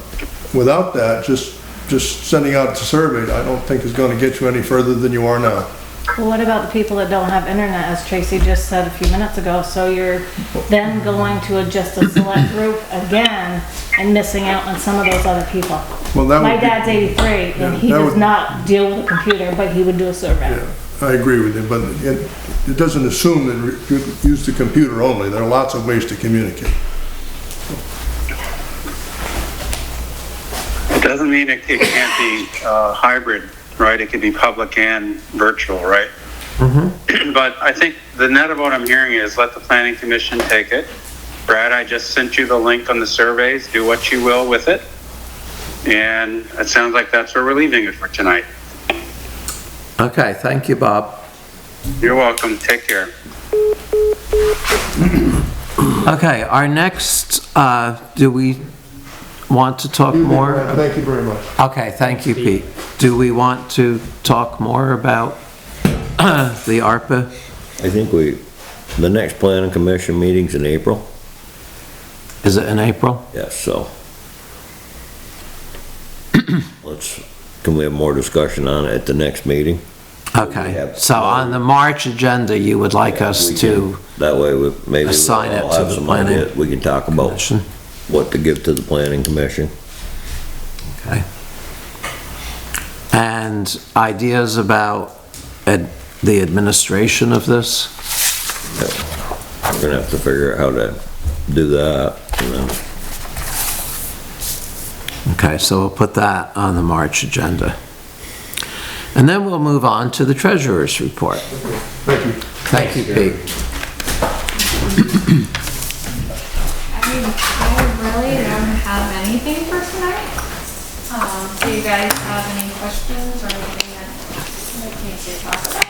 E: without that, just sending out the survey, I don't think is going to get you any further than you are now.
J: Well, what about the people that don't have internet, as Tracy just said a few minutes ago? So you're then going to just a select group again and missing out on some of those other people.
E: Well, that
J: My
E: would be-
J: dad's 83 and he
E: that
J: does
E: would-
J: not deal with a computer, but he would do a survey.
E: Yeah, I agree with you, but it doesn't assume that you use the computer only. There are lots of ways to communicate.
F: It doesn't mean it can't be hybrid, right? It could be public and virtual, right? But I think the net of what I'm hearing is let the planning commission take it. Brad, I just sent you the link on the surveys. Do what you will with it. And it sounds like that's where we're leaving it for tonight.
A: Okay, thank you, Bob.
F: You're welcome. Take care.
A: Okay, our next, do we want to talk more?
E: Thank you very much.
A: Okay, thank you, Pete. Do we want to talk more about the ARPA?
G: I think the next planning commission meeting's in April.
A: Is it in April?
G: Yes, so. Can we have more discussion on it at the next meeting?
A: Okay, so on the March agenda, you would like us to
G: That way, maybe
A: assign it
G: we'll
A: to
G: have
A: the
G: some
A: planning
G: idea. We can talk about
A: commission?
G: what to give to the planning commission.
A: Okay. And ideas about the administration of this?
G: We're gonna have to figure out how to do that, and then
A: Okay, so we'll put that on the March agenda. And then we'll move on to the treasurer's report.
E: Thank you.
A: Thank you, Pete.
K: I really don't have anything for tonight. Do you guys have any questions or anything that needs to talk about?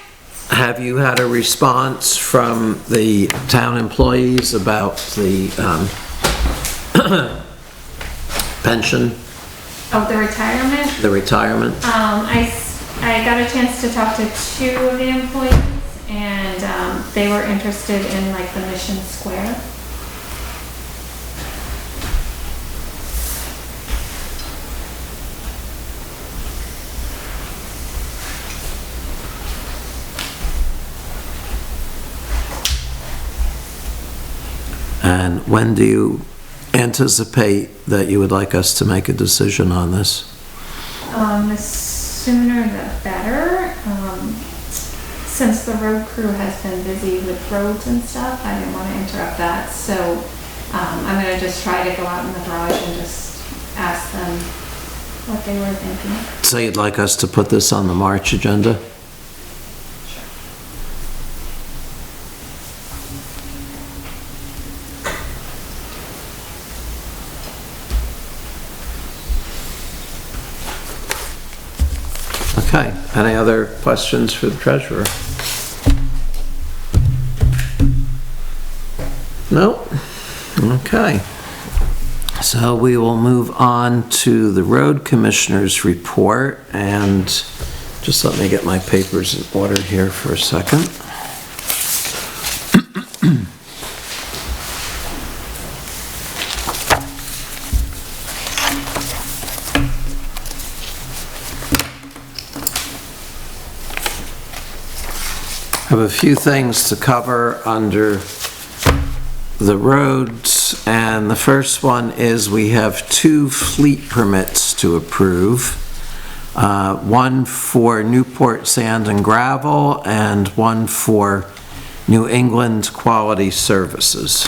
A: Have you had a response from the town employees about the pension,
K: Oh, the retirement?
A: the retirement?
K: I got a chance to talk to 2 of the employees, and they were interested in like the Mission Square.
A: And when do you anticipate that you would like us to make a decision on this?
K: The sooner the better. Since the road crew has been busy with roads and stuff, I didn't want to interrupt that. So I'm going to just try to go out in the garage and just ask them what they were thinking.
A: So you'd like us to put this on the March agenda? Okay, any other questions for the treasurer? No? Okay. So we will move on to the road commissioner's report, and just let me get my papers in order here for a second. I have a few things to cover under the roads, and the first one is we have 2 fleet permits to approve. One for Newport Sand and Gravel and one for New England Quality Services.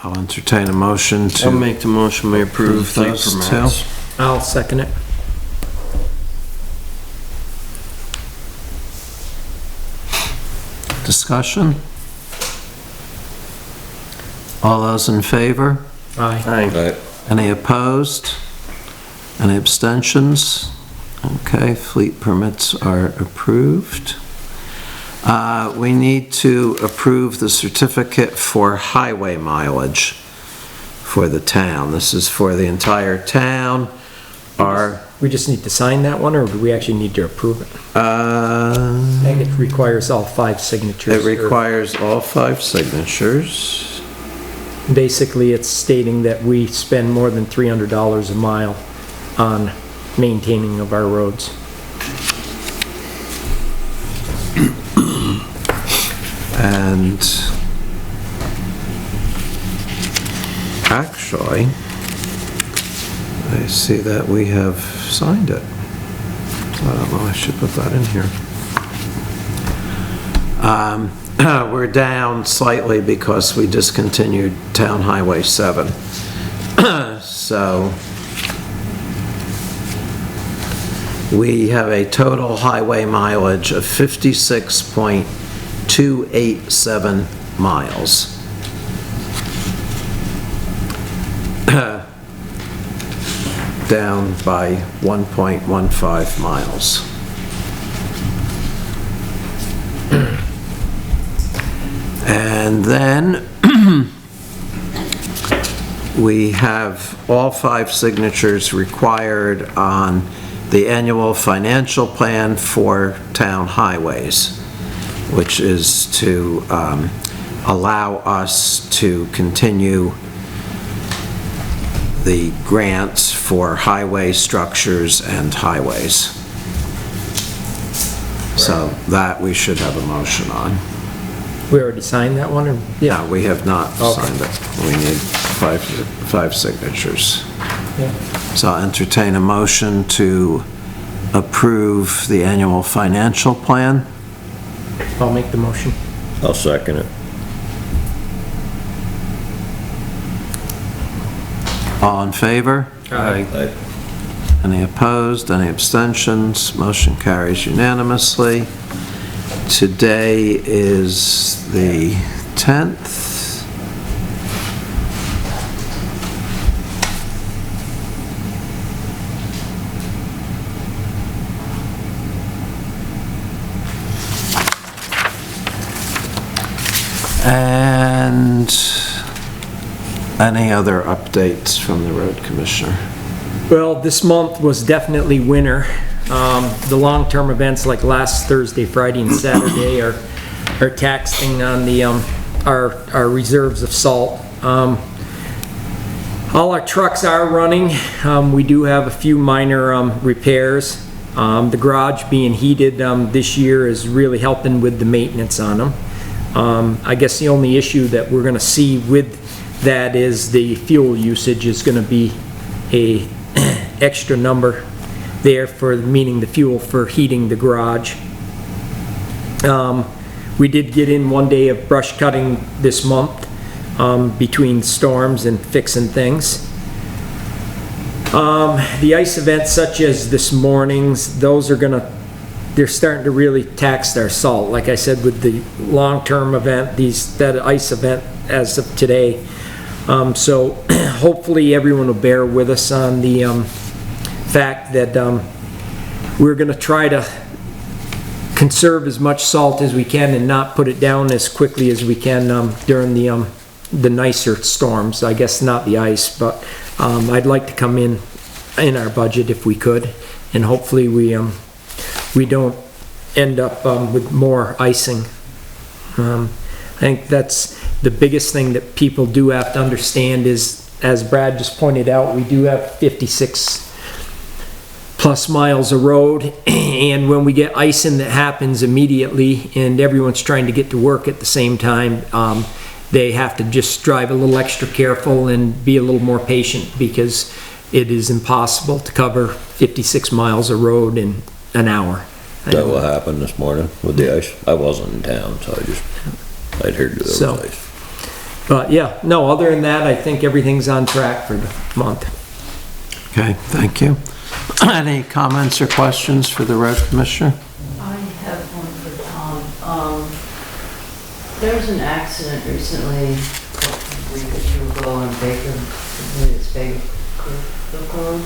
A: I'll entertain a motion to
C: I'll make the motion we approve those
A: those
C: permits.
A: two.
B: I'll second it.
A: Discussion? All those in favor?
B: Aye.
C: Aye.
A: Any opposed? Any abstentions? Okay, fleet permits are approved. We need to approve the certificate for highway mileage for the town. This is for the entire town.
B: We just need to sign that one, or do we actually need to approve it? I think it requires all 5 signatures.
A: It requires all 5 signatures.
B: Basically, it's stating that we spend more than $300 a mile on maintaining of our roads.
A: And actually, I see that we have signed it. So I don't know, I should put that in here. We're down slightly because we discontinued Town Highway 7. We have a total highway mileage of 56.287 miles. Down by 1.15 miles. And then we have all 5 signatures required on the annual financial plan for town highways, which is to allow us to continue the grants for highway structures and highways. So that we should have a motion on.
B: We already signed that one, or?
A: Yeah, we have not
B: Okay.
A: signed it. We need five signatures.
B: Yeah.
A: So I'll entertain a motion to approve the annual financial plan.
B: I'll make the motion.
G: I'll second it.
A: All in favor?
B: Aye.
A: Any opposed? Any abstentions? Motion carries unanimously. Today is the 10th. And any other updates from the road commissioner?
B: Well, this month was definitely winter. The long-term events like last Thursday, Friday, and Saturday are taxing on the, our reserves of salt. All our trucks are running. We do have a few minor repairs. The garage being heated this year is really helping with the maintenance on them. I guess the only issue that we're gonna see with that is the fuel usage is gonna be a extra number there for, meaning the fuel for heating the garage. We did get in one day of brush cutting this month, between storms and fixing things. The ice events such as this morning's, those are they're starting to really tax our salt. Like I said, with the long-term event, that ice event as of today. So hopefully everyone will bear with us on the fact that we're gonna try to conserve as much salt as we can and not put it down as quickly as we can during the nicer storms. I guess not the ice, but I'd like to come in our budget if we could, and hopefully we don't end up with more icing. I think that's the biggest thing that people do have to understand is, as Brad just pointed out, we do have 56 plus miles of road, and when we get icing that happens immediately and everyone's trying to get to work at the same time, they have to just drive a little extra careful and be a little more patient, because it is impossible to cover 56 miles of road in an hour.
G: Is that what happened this morning with the ice? I wasn't in town, so I'd heard there was ice.
B: But yeah, no, other than that, I think everything's on track for the month.
A: Okay, thank you. Any comments or questions for the road commissioner?
I: I have one for Tom. There was an accident recently, a week or two ago on Baker, I believe it's Baker Road.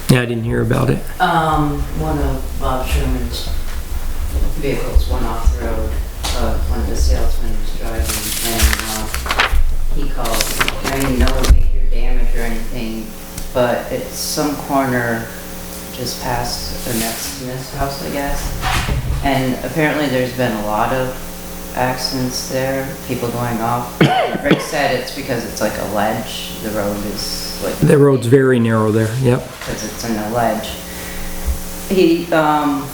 B: Yeah, I didn't hear about it.
I: One of Bob Sherman's vehicles went off the road. One of the salesmen was driving, and he called. I mean, no major damage or anything, but it's some corner just past the next to this house, I guess. And apparently there's been a lot of accidents there, people going off. Rick said it's because it's like a ledge. The road is like...
B: The road's very narrow there, yep.
I: Because it's in a ledge. He,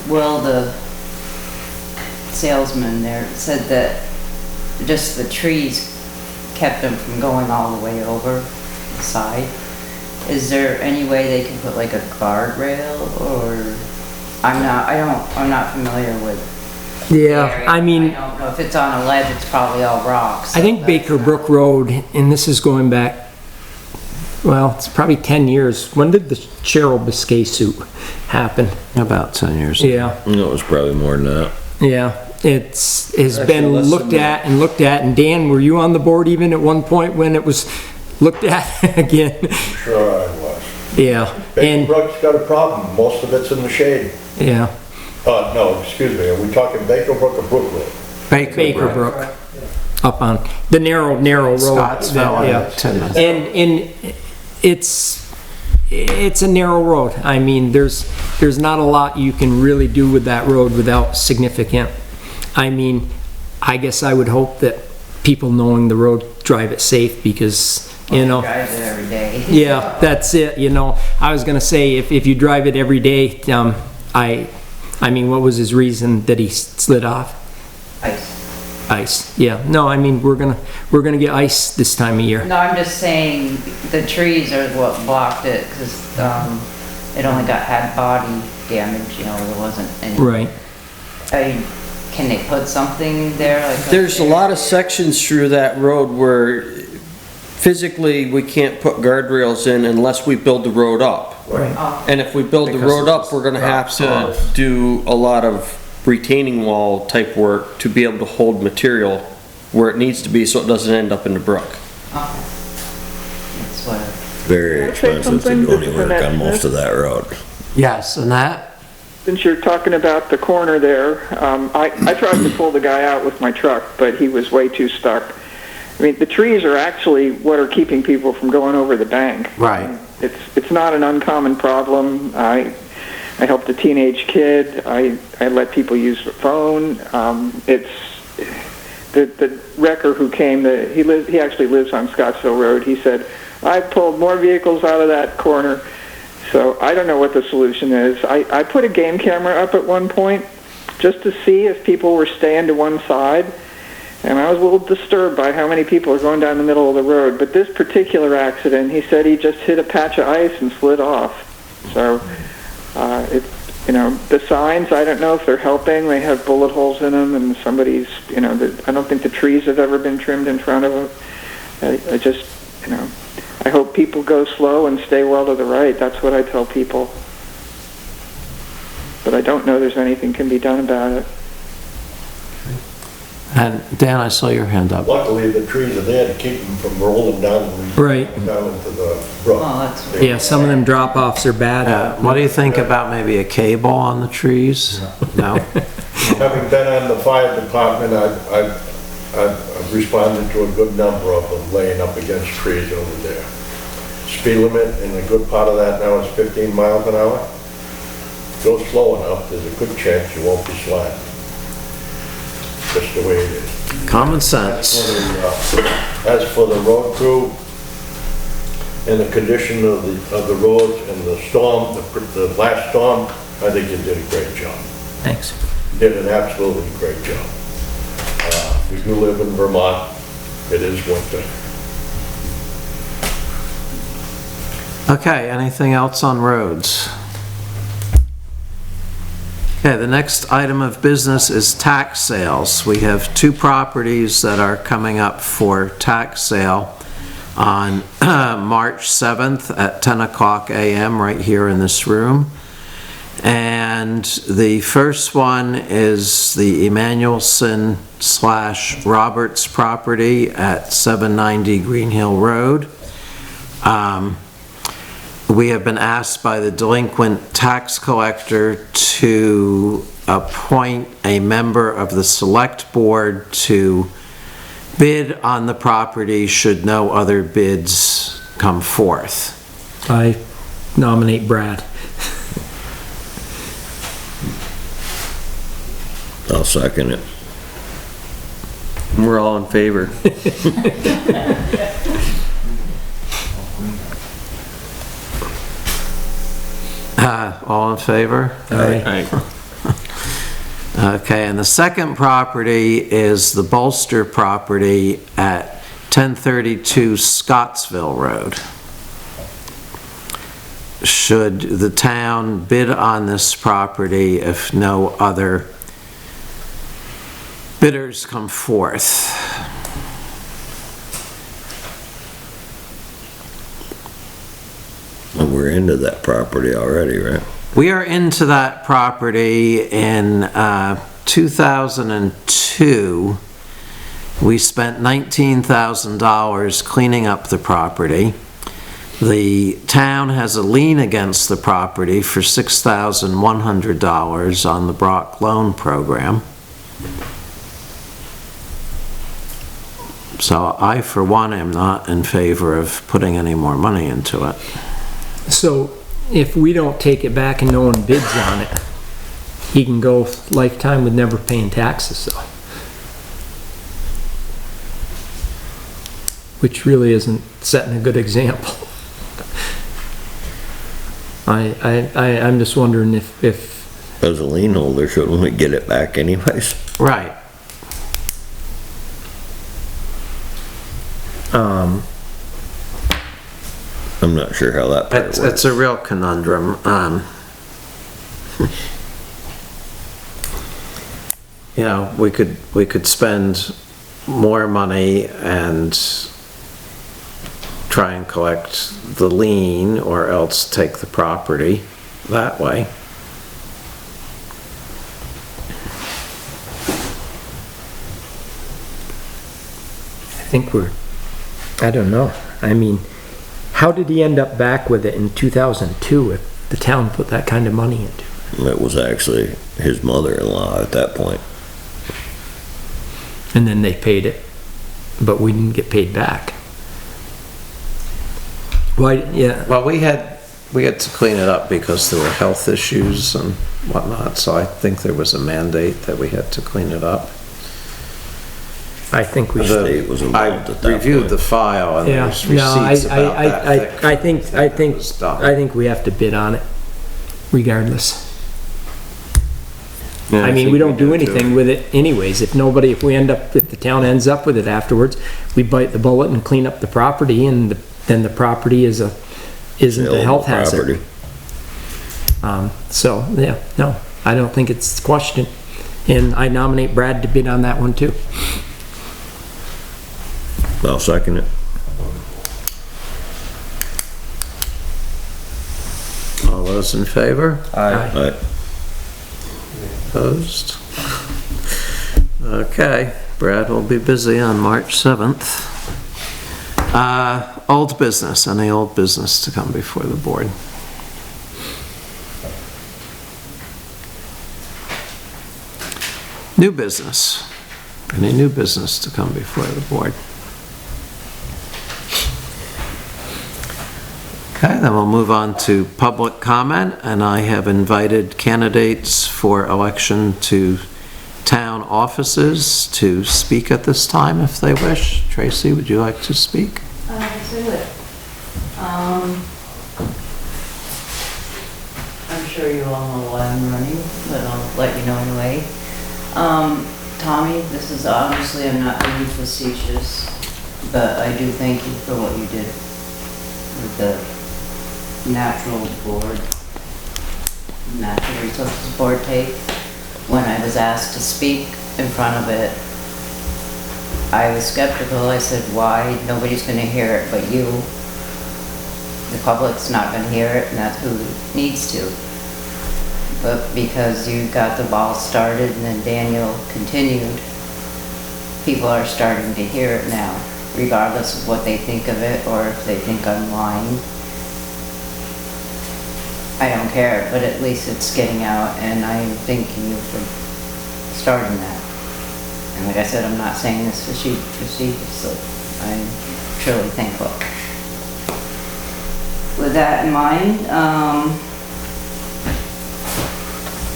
I: Will, the salesman there, said that just the trees kept him from going all the way over the side. Is there any way they can put like a guardrail, or I'm not familiar with the
B: Yeah,
I: area.
B: I mean,
I: I don't know if it's on a ledge, it's probably all rocks.
B: I think Baker Brook Road, and this is going back well, it's probably 10 years. When did the Cheryl Biscay suit happen?
A: About 10 years ago.
B: Yeah,
G: No, it was probably more than that.
B: yeah. It's been
C: Actually, less
B: looked
C: than
B: at and looked at, and Dan, were you on the board even at one point when it was looked at again?
H: Sure I was.
B: Yeah,
H: Baker
B: and,
H: Brook's got a problem, most of it's in the shade.
B: yeah,
H: No, excuse me, are we talking Baker Brook or Brook Road?
B: Baker Brook, up on the narrow road.
A: Scottsville
B: Yeah.
A: and Timmins.
B: And it's a narrow road. I mean, there's not a lot you can really do with that road without significant. I mean, I guess I would hope that people knowing the road drive it safe because, you know.
I: Drive it every day.
B: Yeah, that's it, you know. I was gonna say, if you drive it every day, I mean, what was his reason that he slid off? Ice, yeah. No, I mean, we're gonna get ice this time of year.
I: No, I'm just saying the trees are what blocked it, because it only had body damage, you know, there wasn't any.
B: Right.
I: Can they put something there? Like
C: There's a lot of sections through that road where physically we can't put guardrails in unless we build the road up.
I: Oh,
C: And if we build the
A: Because
C: road
A: it
C: up, we're gonna have
A: drops
C: to
A: off.
C: do a lot of retaining wall type work to be able to hold material where it needs to be so it doesn't end up in the brook.
I: okay. That's what.
G: Very expensive to do any work on most of that road.
A: Yes, and that,
L: Since you're talking about the corner there, I tried to pull the guy out with my truck, but he was way too stuck. I mean, the trees are actually what are keeping people from going over the bank.
A: right.
L: It's not an uncommon problem. I helped a teenage kid. I let people use the phone. It's the wrecker who came. He actually lives on Scottsville Road. He said, "I've pulled more vehicles out of that corner." So I don't know what the solution is. I put a game camera up at one point just to see if people were staying to one side, and I was a little disturbed by how many people are going down the middle of the road. But this particular accident, he said he just hit a patch of ice and slid off. So it's, you know, the signs, I don't know if they're helping. They have bullet holes in them, and somebody's, you know, I don't think the trees have ever been trimmed in front of them. I just, you know, I hope people go slow and stay well to the right. That's what I tell people. But I don't know there's anything can be done about it.
A: And Dan, I saw your hand up.
H: Luckily, the trees are there to keep them from rolling down
B: Right.
H: down into the brook.
I: Oh, that's.
B: Yeah, some of them drop-offs are bad.
A: What do you think about maybe a cable on the trees? No?
H: Having been on the fire department, I've responded to a good number of them laying up against trees over there. Speed limit in a good part of that now is 15 miles an hour. Go slow enough, there's a good chance you won't be slapped. Just the way it is.
A: Common sense.
H: As for the road crew and the condition of the roads and the storm, the last storm, I think you did a great job.
B: Thanks.
H: Did an absolutely great job. We do live in Vermont. It is winter.
A: Okay, anything else on roads? Okay, the next item of business is tax sales. We have two properties that are coming up for tax sale on March 7th at 10 o'clock a.m. right here in this room. And the first one is the Emanuelson / Roberts property at 790 Green Hill Road. We have been asked by the delinquent tax collector to appoint a member of the select board to bid on the property should no other bids come forth.
B: I nominate Brad.
G: I'll second it.
C: We're all in favor.
A: All in favor?
B: Aye.
A: Okay, and the second property is the Bolster property at 1032 Scottsville Road. Should the town bid on this property if no other bidders come forth?
G: we're into that property already, right?
A: We are into that property in 2002. We spent $19,000 cleaning up the property. The town has a lien against the property for $6,100 on the Brock loan program. So I, for one, am not in favor of putting any more money into it.
B: So if we don't take it back and no one bids on it, he can go lifetime with never paying taxes, though. Which really isn't setting a good example. I'm just wondering if
G: As a lien holder, shouldn't we get it back anyways?
A: Right.
G: I'm not sure how that part works.
A: It's a real conundrum. You know, we could spend more money and try and collect the lien, or else take the property that way.
B: I think I don't know. I mean, how did he end up back with it in 2002 if the town put that kind of money into it?
G: It was actually his mother-in-law at that point.
B: And then they paid it, but we didn't get paid back. Why, yeah.
A: Well, we had to clean it up because there were health issues and whatnot, so I think there was a mandate that we had to clean it up.
B: I think we
G: The
B: should.
G: state was involved at that
A: Reviewed
G: point.
A: the file and
B: Yeah,
A: there's
B: no,
A: receipts about that thick.
B: I think we have to bid on it regardless. I mean, we don't do anything with it anyways. If the town ends up with it afterwards, we bite the bullet and clean up the property, and then the property isn't a health hazard. So, yeah, no, I don't think it's questioned. And I nominate Brad to bid on that one too.
G: I'll second it.
A: All those in favor?
G: Aye.
A: Opposed? Okay, Brad will be busy on March 7th. Old business, any old business to come before the board? New business, any new business to come before the board? Okay, then we'll move on to public comment, and I have invited candidates for election to town offices to speak at this time if they wish. Tracy, would you like to speak?
I: Yes, I would. I'm sure you all know why I'm running, but I'll let you know anyway. Tommy, this is obviously, I'm not being facetious, but I do thank you for what you did with the natural resources board tape. When I was asked to speak in front of it, I was skeptical. I said, why? Nobody's going to hear it but you. The public's not going to hear it, and that's who needs to. But because you got the ball started and then Daniel continued, people are starting to hear it now, regardless of what they think of it or if they think I'm lying. I don't care, but at least it's getting out, and I'm thanking you for starting that. And like I said, I'm not saying this facetiously. I'm truly thankful. With that in mind,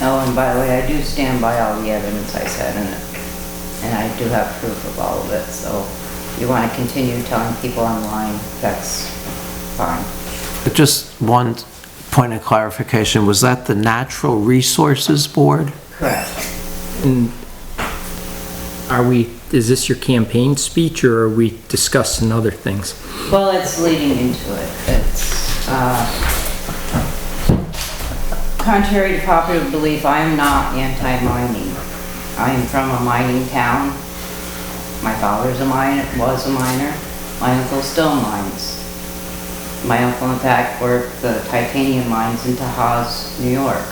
I: oh, and by the way, I do stand by all the evidence I said in it, and I do have proof of all of it, so if you want to continue telling people online, that's fine.
A: But just one point of clarification, was that the Natural Resources Board?
I: Correct.
B: And is this your campaign speech, or are we discussing other things?
I: Well, it's leading into it. It's, contrary to popular belief, I am not anti-mining. I am from a mining town. My father's was a miner. My uncle still mines. My uncle, in fact, worked the titanium mines into Haas, New York.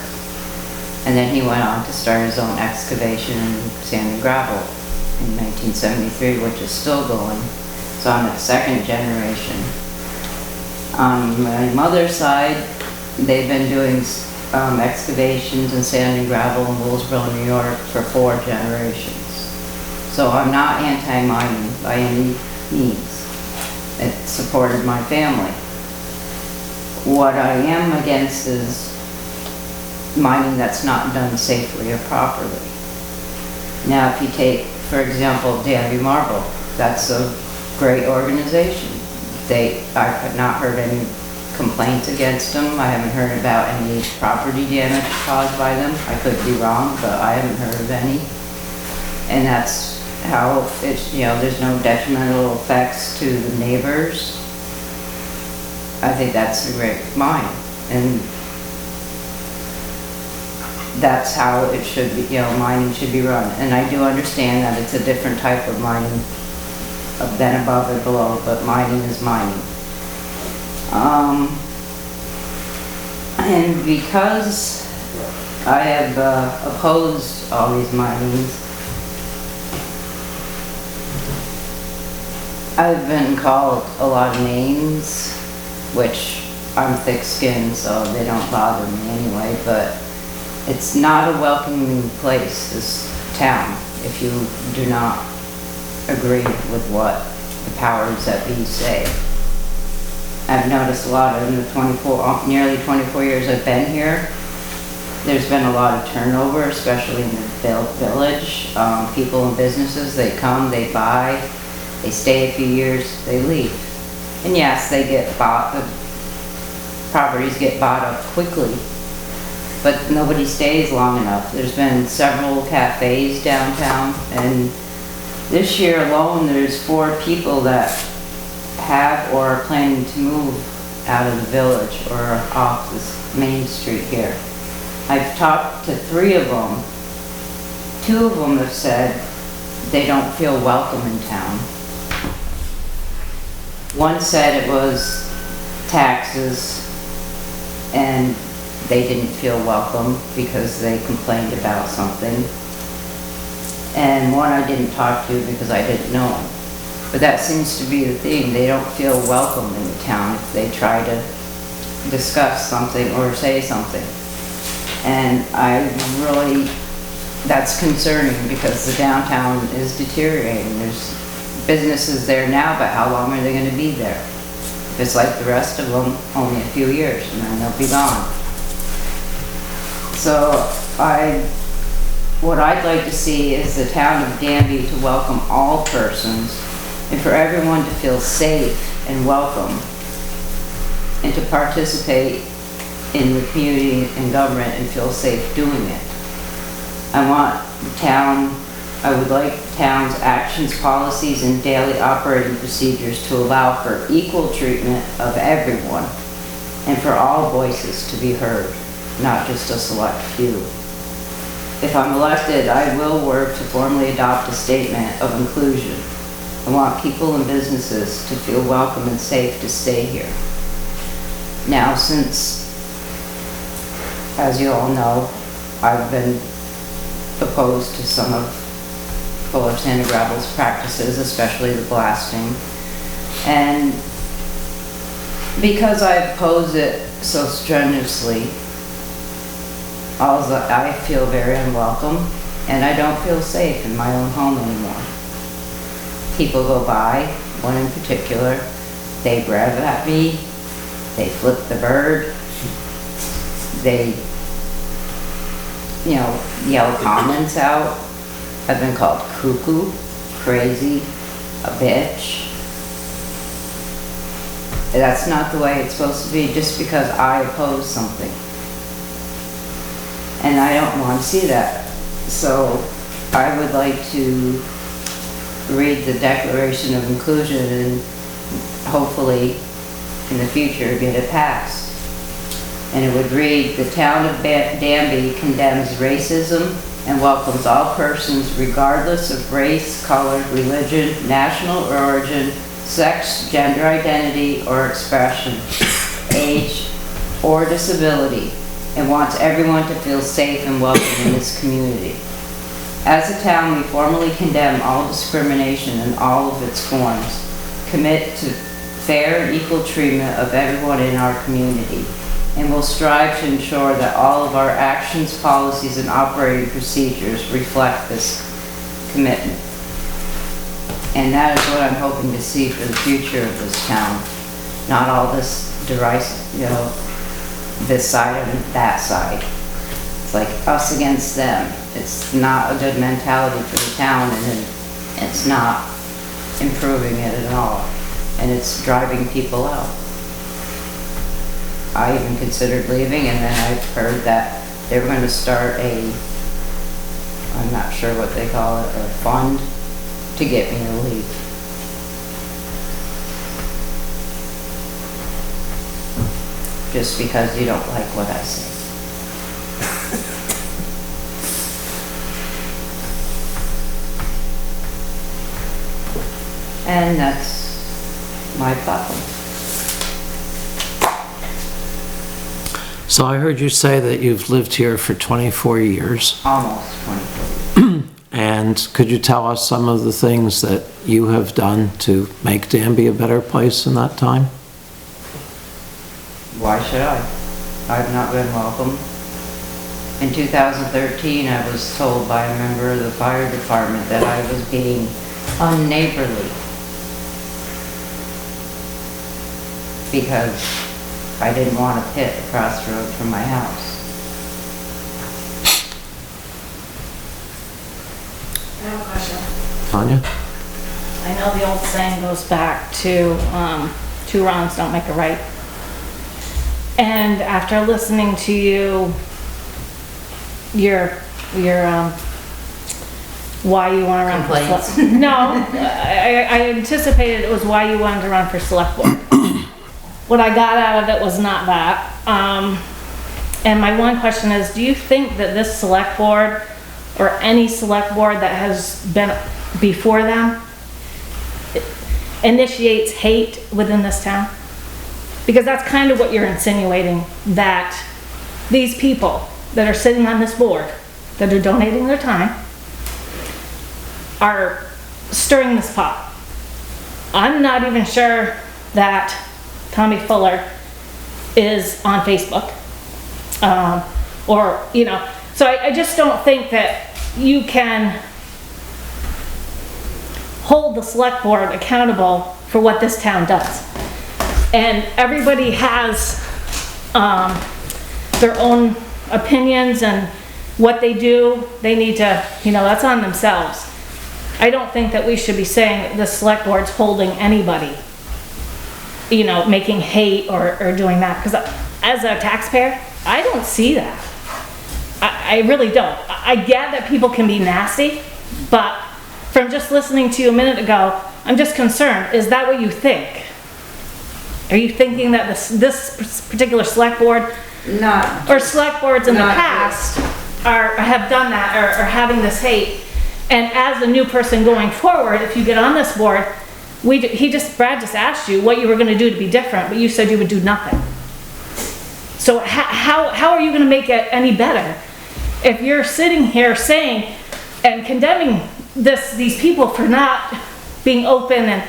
I: And then he went on to start his own excavation in sand and gravel in 1973, which is still going. So I'm the second generation. On my mother's side, they've been doing excavations in sand and gravel in Willsboro, New York for 4 generations. So I'm not anti-mining by any means. It supported my family. What I am against is mining that's not done safely or properly. Now, if you take, for example, Danby-Mt, that's a great organization. I have not heard any complaints against them. I haven't heard about any property damage caused by them. I could be wrong, but I haven't heard of any. And that's how it's, there's no detrimental effects to the neighbors. I think that's a great mine. And that's how it should be, mining should be run. And I do understand that it's a different type of mining than above and below, but mining is mining. And because I have opposed all these minings, I've been called a lot of names, which I'm thick-skinned, so they don't bother me anyway, but it's not a welcoming place, this town, if you do not agree with what the powers that be say. I've noticed a lot in the nearly 24 years I've been here. There's been a lot of turnover, especially in the village. People and businesses, they come, they buy, they stay a few years, they leave. And yes, they get bought, the properties get bought up quickly, but nobody stays long enough. There's been several cafes downtown, and this year alone, there's 4 people that have or are planning to move out of the village or off this main street here. I've talked to 3 of them. 2 of them have said they don't feel welcome in town. One said it was taxes and they didn't feel welcome because they complained about something. And one I didn't talk to because I didn't know him. But that seems to be the thing. They don't feel welcome in the town if they try to discuss something or say something. And that's concerning because the downtown is deteriorating. There's businesses there now, but how long are they going to be there? If it's like the rest of them, only a few years and then they'll be gone. So what I'd like to see is the town of Danby to welcome all persons and for everyone to feel safe and welcome and to participate in the community and government and feel safe doing it. I would like the town's actions, policies, and daily operating procedures to allow for equal treatment of everyone and for all voices to be heard, not just a select few. If I'm elected, I will work to formally adopt a statement of inclusion. I want people and businesses to feel welcome and safe to stay here. Now, since, as you all know, I've been opposed to some of Fuller Sand and Gravel's practices, especially the blasting. And because I oppose it so strenuously, I feel very unwelcome and I don't feel safe in my own home anymore. People go by, one in particular, they rev at me, they flip the bird, they yell comments out. I've been called cuckoo, crazy, a bitch. That's not the way it's supposed to be just because I oppose something. And I don't want to see that. So I would like to read the Declaration of Inclusion and hopefully in the future get it passed. And it would read, the town of Danby condemns racism and welcomes all persons regardless of race, color, religion, national origin, sex, gender identity, or expression, age, or disability, and wants everyone to feel safe and welcome in this community. As a town, we formally condemn all discrimination in all of its forms, commit to fair and equal treatment of everyone in our community, and will strive to ensure that all of our actions, policies, and operating procedures reflect this commitment. And that is what I'm hoping to see for the future of this town. Not all this derisive, this side and that side. It's like us against them. It's not a good mentality for the town, and it's not improving it at all. And it's driving people out. I even considered leaving, and then I heard that they were going to start I'm not sure what they call it, a fund to get me to leave. Just because you don't like what I say. And that's my problem.
A: So I heard you say that you've lived here for 24 years.
I: Almost 24 years.
A: And could you tell us some of the things that you have done to make Danby a better place in that time?
I: Why should I? I've not been welcome. In 2013, I was told by a member of the fire department that I was being unneighborly because I didn't want a pit across the road from my house.
J: I have a question.
A: Tanya?
J: I know the old saying goes back to, two wrongs don't make a right. And after listening to you, your why you want to run
I: Complaints.
J: for no, I anticipated it was why you wanted to run for select board. What I got out of it was not that. And my one question is, do you think that this select board or any select board that has been before them initiates hate within this town? Because that's kind of what you're insinuating, that these people that are sitting on this board, that are donating their time, are stirring this pot. I'm not even sure that Tommy Fuller is on Facebook, so I just don't think that you can hold the select board accountable for what this town does. And everybody has their own opinions, and what they do, they need to, that's on themselves. I don't think that we should be saying that the select board's holding anybody, making hate or doing that, because as a taxpayer, I don't see that. I really don't. I get that people can be nasty, but from just listening to you a minute ago, I'm just concerned. Is that what you think? Are you thinking that this particular select board, or select boards in the past, have done that, or are having this hate? And as a new person going forward, if you get on this board, Brad just asked you what you were going to do to be different, but you said you would do nothing. So how are you going to make it any better if you're sitting here saying and condemning these people for not being open?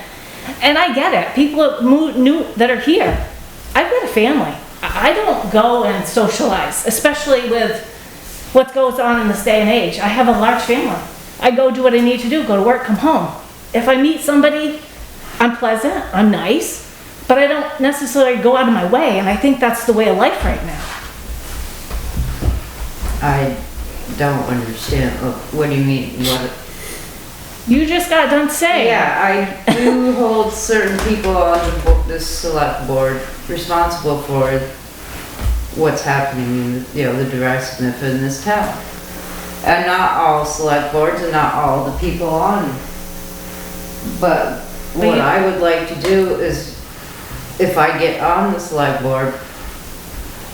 J: And I get it. People new that are here. I've got a family. I don't go and socialize, especially with what goes on in this day and age. I have a large family. I go do what I need to do, go to work, come home. If I meet somebody, I'm pleasant, I'm nice, but I don't necessarily go out of my way, and I think that's the way of life right now.
I: I don't understand. What do you mean? What?
J: You just got done saying.
I: Yeah, I do hold certain people on this select board responsible for what's happening, the divisiveness in this town. And not all select boards and not all the people on. But what I would like to do is, if I get on the select board,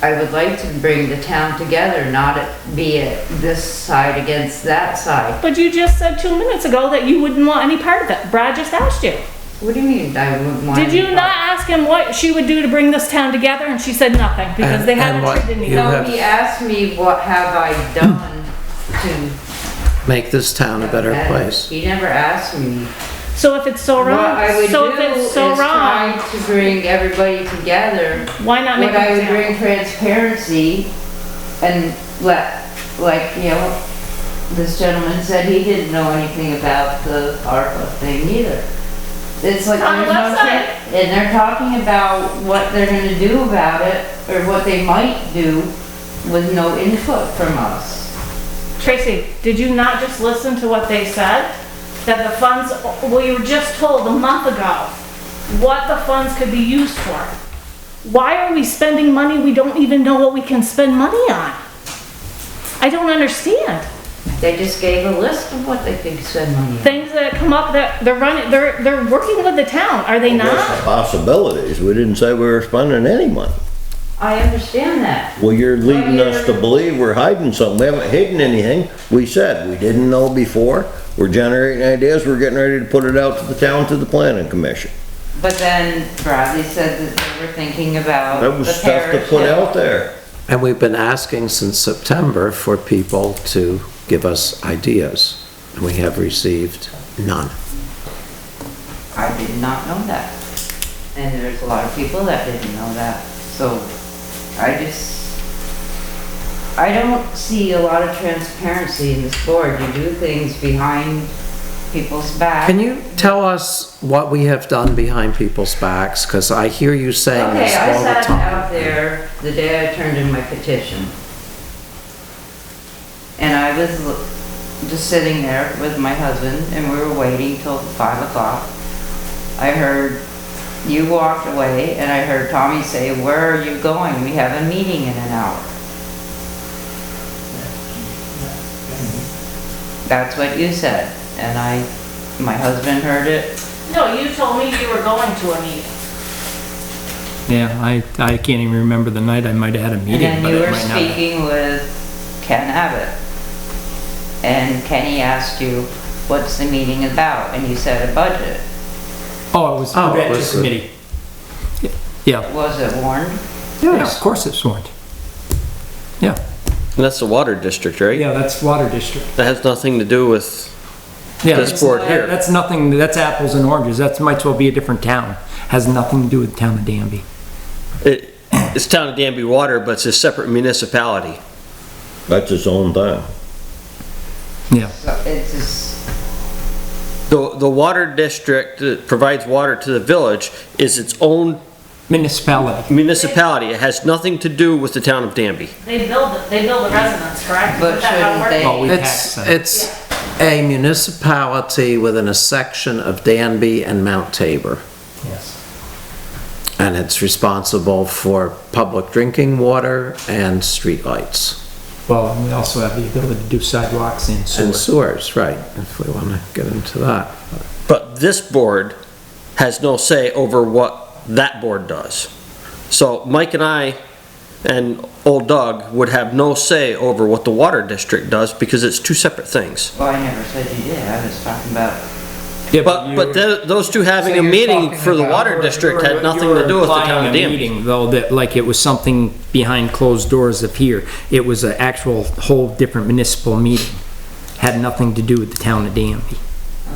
I: I would like to bring the town together, not be at this side against that side.
J: But you just said 2 minutes ago that you wouldn't want any part of it. Brad just asked you.
I: What do you mean, I wouldn't want?
J: Did you not ask him what she would do to bring this town together? And she said nothing, because they
A: And
J: haven't
A: what
J: treated me.
A: you
I: No,
A: have-
I: he asked me what have I done to.
A: Make this town a better place.
I: He never asked me.
J: So if it's so
I: What
J: wrong,
I: I would
J: so
I: do
J: if
I: is
J: it's so
I: try
J: wrong,
I: to bring everybody together.
J: why not make
I: What I
J: an
I: would bring
J: example?
I: transparency and let, like, you know, this gentleman said he didn't know anything about the ARPA thing either. It's like,
J: On the
I: there's no
J: website.
I: and they're talking about what they're gonna do about it, or what they might do, with no input from us.
J: Tracy, did you not just listen to what they said? That the funds, well, you were just told a month ago what the funds could be used for. Why are we spending money we don't even know what we can spend money on? I don't understand.
I: They just gave a list of what they could spend money on.
J: Things that come up that they're running, they're working with the town, are they
G: There's
J: not?
G: possibilities. We didn't say we were spending any money.
I: I understand that.
G: Well, you're leading us to believe we're hiding something. We haven't hidden anything. We said we didn't know before. We're generating ideas. We're getting ready to put it out to the town, to the planning commission.
I: But then Bradley said that they were thinking about
G: That was
I: the
G: stuff to
I: parish
G: put
I: hill.
G: out there.
A: And we've been asking since September for people to give us ideas, and we have received none.
I: I did not know that. And there's a lot of people that didn't know that. So I don't see a lot of transparency in this board. You do things behind people's backs.
A: Can you tell us what we have done behind people's backs? Because I hear you saying this
I: Okay, I
A: all the
I: sat
A: time.
I: out there the day I turned in my petition. And I was just sitting there with my husband, and we were waiting till 5 o'clock. I heard you walked away, and I heard Tommy say, "Where are you going? We have a meeting in an hour." That's what you said, and my husband heard it.
J: No, you told me you were going to a meeting.
B: Yeah, I can't even remember the night. I might have had a
I: And
B: meeting,
I: then
B: but
I: you
B: it
I: were
B: might not have.
I: speaking with Ken Abbott. And Kenny asked you, "What's the meeting about?" And you said a budget.
B: Oh, it was the
A: Oh, it
B: Veterans
A: was the-
B: Committee. Yeah,
I: Was it warned?
B: yeah, of course it's warned. Yeah,
C: And that's the water district, right?
B: yeah, that's Water District.
C: That has nothing to do with,
B: Yeah,
C: This
B: that's-
C: board here.
B: That's nothing, that's apples and oranges. That might as well be a different town. Has nothing to do with the town of Danby.
C: it's town of Danby Water, but it's a separate municipality.
G: That's its own thing.
B: Yeah,
I: So it's just,
C: The water district that provides water to the village is its own
B: municipality.
C: municipality. It has nothing to do with the town of Danby.
J: They build the residents, correct?
I: But
J: Is that how it
I: shouldn't
J: works?
I: they-
B: Well, we tax
A: It's,
B: them.
A: it's a municipality within a section of Danby and Mount Tabor.
B: Yes.
A: And it's responsible for public drinking water and streetlights.
B: Well, and we also have the ability to do sidewalks and
A: And
B: sewer.
A: sewers, right, if we want to get into that.
C: But this board has no say over what that board does. So Mike and I and old Doug would have no say over what the water district does because it's two separate things.
I: well, I never said you did. I was talking about,
B: Yeah,
C: But those two having
B: So
C: a
B: you're
C: meeting
B: talking
C: for the
B: about-
C: water district had nothing to do with the town of
B: You're implying a
C: Danby.
B: meeting, though, that like it was something behind closed doors up here. It was an actual whole different municipal meeting. Had nothing to do with the town of Danby.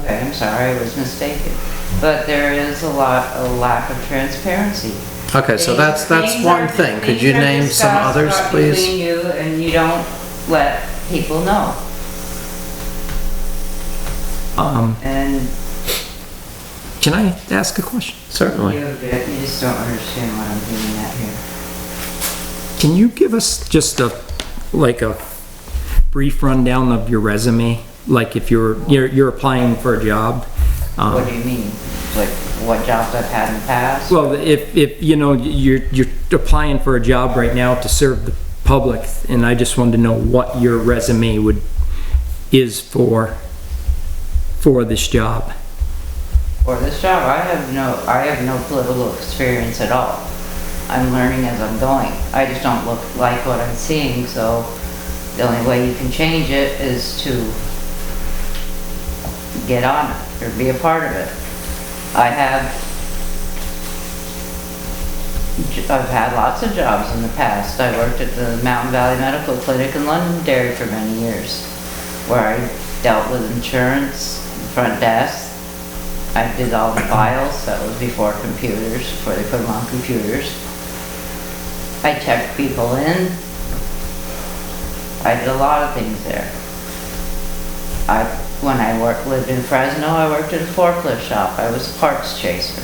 I: okay, I'm sorry, I was mistaken. But there is a lack of transparency.
A: Okay, so that's
I: Things
A: one
I: are-
A: thing. Could
I: things
A: you
I: are
A: name some
I: discussed
A: others, please?
I: Between you, and you don't let people know. And
B: Can I ask a question?
A: Certainly.
I: you just don't understand what I'm doing at here.
B: Can you give us just a brief rundown of your resume? Like if you're applying for a job?
I: What do you mean? Like, what jobs I've had in the past?
B: Well, if you know, you're applying for a job right now to serve the public, and I just wanted to know what your resume is for this job.
I: For this job, I have no political experience at all. I'm learning as I'm going. I just don't like what I'm seeing, so the only way you can change it is to get on it or be a part of it. I've had lots of jobs in the past. I worked at the Mountain Valley Medical Clinic in Londonderry for many years, where I dealt with insurance, front desk. I did all the files. That was before computers, before they put them on computers. I checked people in. I did a lot of things there. When I lived in Fresno, I worked at a forklift shop. I was a parts chaser.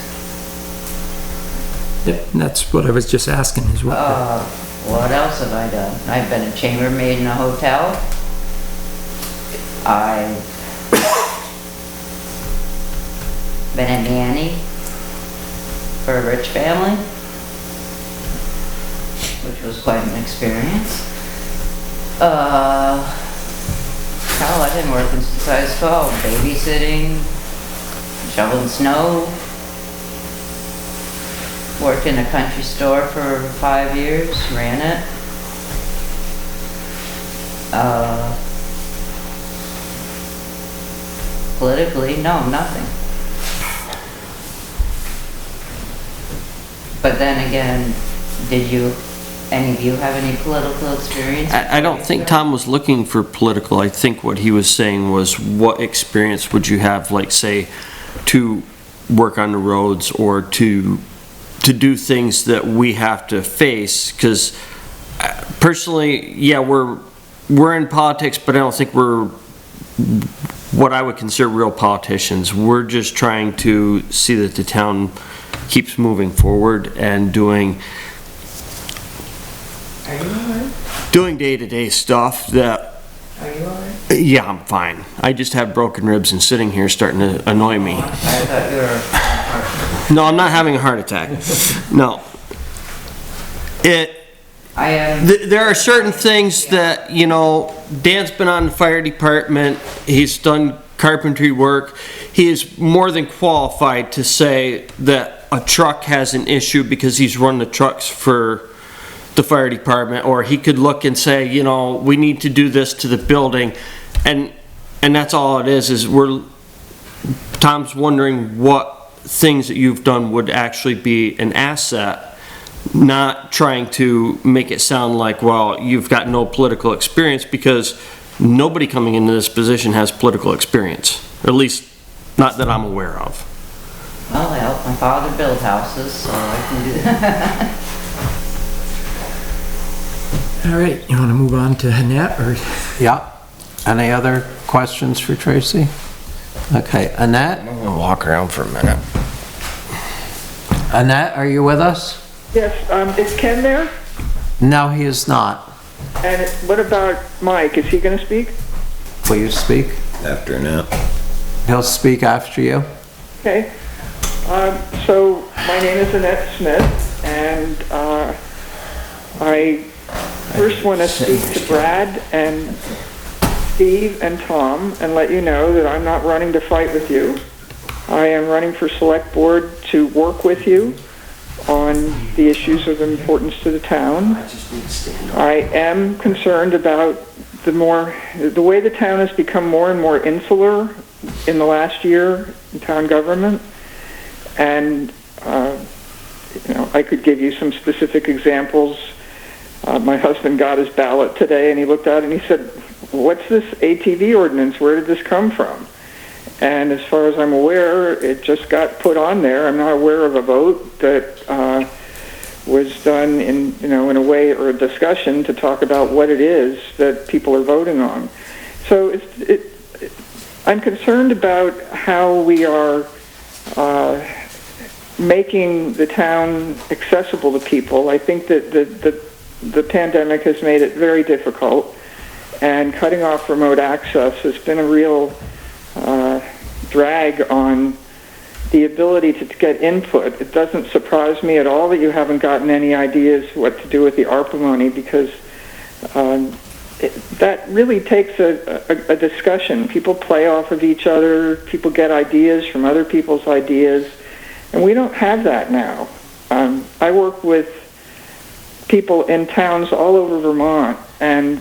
B: Yep, and that's what I was just asking is what.
I: What else have I done? I've been a chambermaid in a hotel. I've been a nanny for a rich family, which was quite an experience. I didn't work since I was 12. Babysitting, shoveling snow. Worked in a country store for 5 years, ran it. Politically, no, nothing. But then again, did any of you have any political experience?
C: I don't think Tom was looking for political. I think what he was saying was, what experience would you have, like, say, to work on the roads or to do things that we have to face? Because personally, yeah, we're in politics, but I don't think we're what I would consider real politicians. We're just trying to see that the town keeps moving forward and doing day-to-day stuff that...
I: Are you alright?
C: Yeah, I'm fine. I just have broken ribs and sitting here starting to annoy me.
I: I thought you were...
C: No, I'm not having a heart attack. No. There are certain things that, you know, Dan's been on the fire department, he's done carpentry work, he is more than qualified to say that a truck has an issue because he's run the trucks for the fire department, or he could look and say, you know, we need to do this to the building, and that's all it is Tom's wondering what things that you've done would actually be an asset, not trying to make it sound like, well, you've got no political experience, because nobody coming into this position has political experience, or at least not that I'm aware of.
I: Well, I helped my father build houses, so I can do that.
B: All right, you want to move on to Annette, or?
A: Yeah. Any other questions for Tracy? Okay, Annette?
C: I'm gonna walk around for a minute.
A: Annette, are you with us?
L: Yes, is Ken there?
A: No, he is not.
L: And what about Mike? Is he going to speak?
A: Will you speak?
G: After now.
A: He'll speak after you.
L: Okay. So my name is Annette Smith, and I first want to speak to Brad and Steve and Tom and let you know that I'm not running to fight with you. I am running for select board to work with you on the issues of importance to the town. I am concerned about the way the town has become more and more insular in the last year in town government. And, I could give you some specific examples. My husband got his ballot today and he looked at it and he said, "What's this ATV ordinance? Where did this come from?" And as far as I'm aware, it just got put on there. I'm not aware of a vote that was done in a way, or a discussion to talk about what it is that people are voting on. So I'm concerned about how we are making the town accessible to people. I think that the pandemic has made it very difficult, and cutting off remote access has been a real drag on the ability to get input. It doesn't surprise me at all that you haven't gotten any ideas what to do with the Arpa money, because that really takes a discussion. People play off of each other, people get ideas from other people's ideas, and we don't have that now. I work with people in towns all over Vermont, and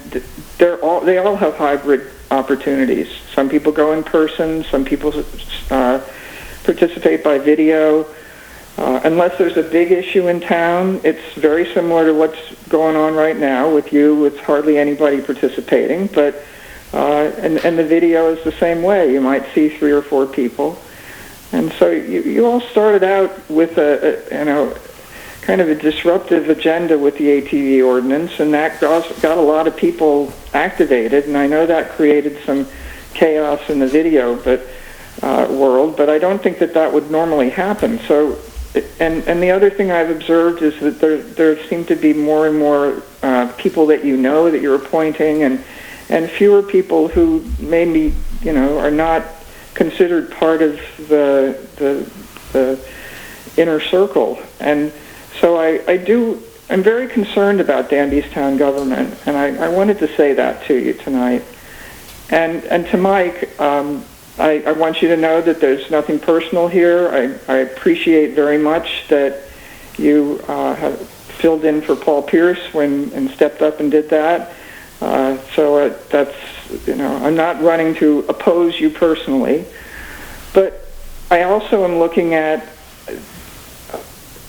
L: they all have hybrid opportunities. Some people go in person, some people participate by video. Unless there's a big issue in town, it's very similar to what's going on right now with you, with hardly anybody participating. But and the video is the same way. You might see 3 or 4 people, and so you all started out with a kind of a disruptive agenda with the ATV ordinance, and that got a lot of people activated. And I know that created some chaos in the video, world. But I don't think that would normally happen. So. And the other thing I've observed is that there seem to be more and more people that you know that you're appointing, and fewer people who maybe are not considered part of the inner circle. And so I'm very concerned about Danby's town government, and I wanted to say that to you tonight. And to Mike. I want you to know that there's nothing personal here. I appreciate very much that you have filled in for Paul Pierce and stepped up and did that. So that's, I'm not running to oppose you personally. But I also am looking at,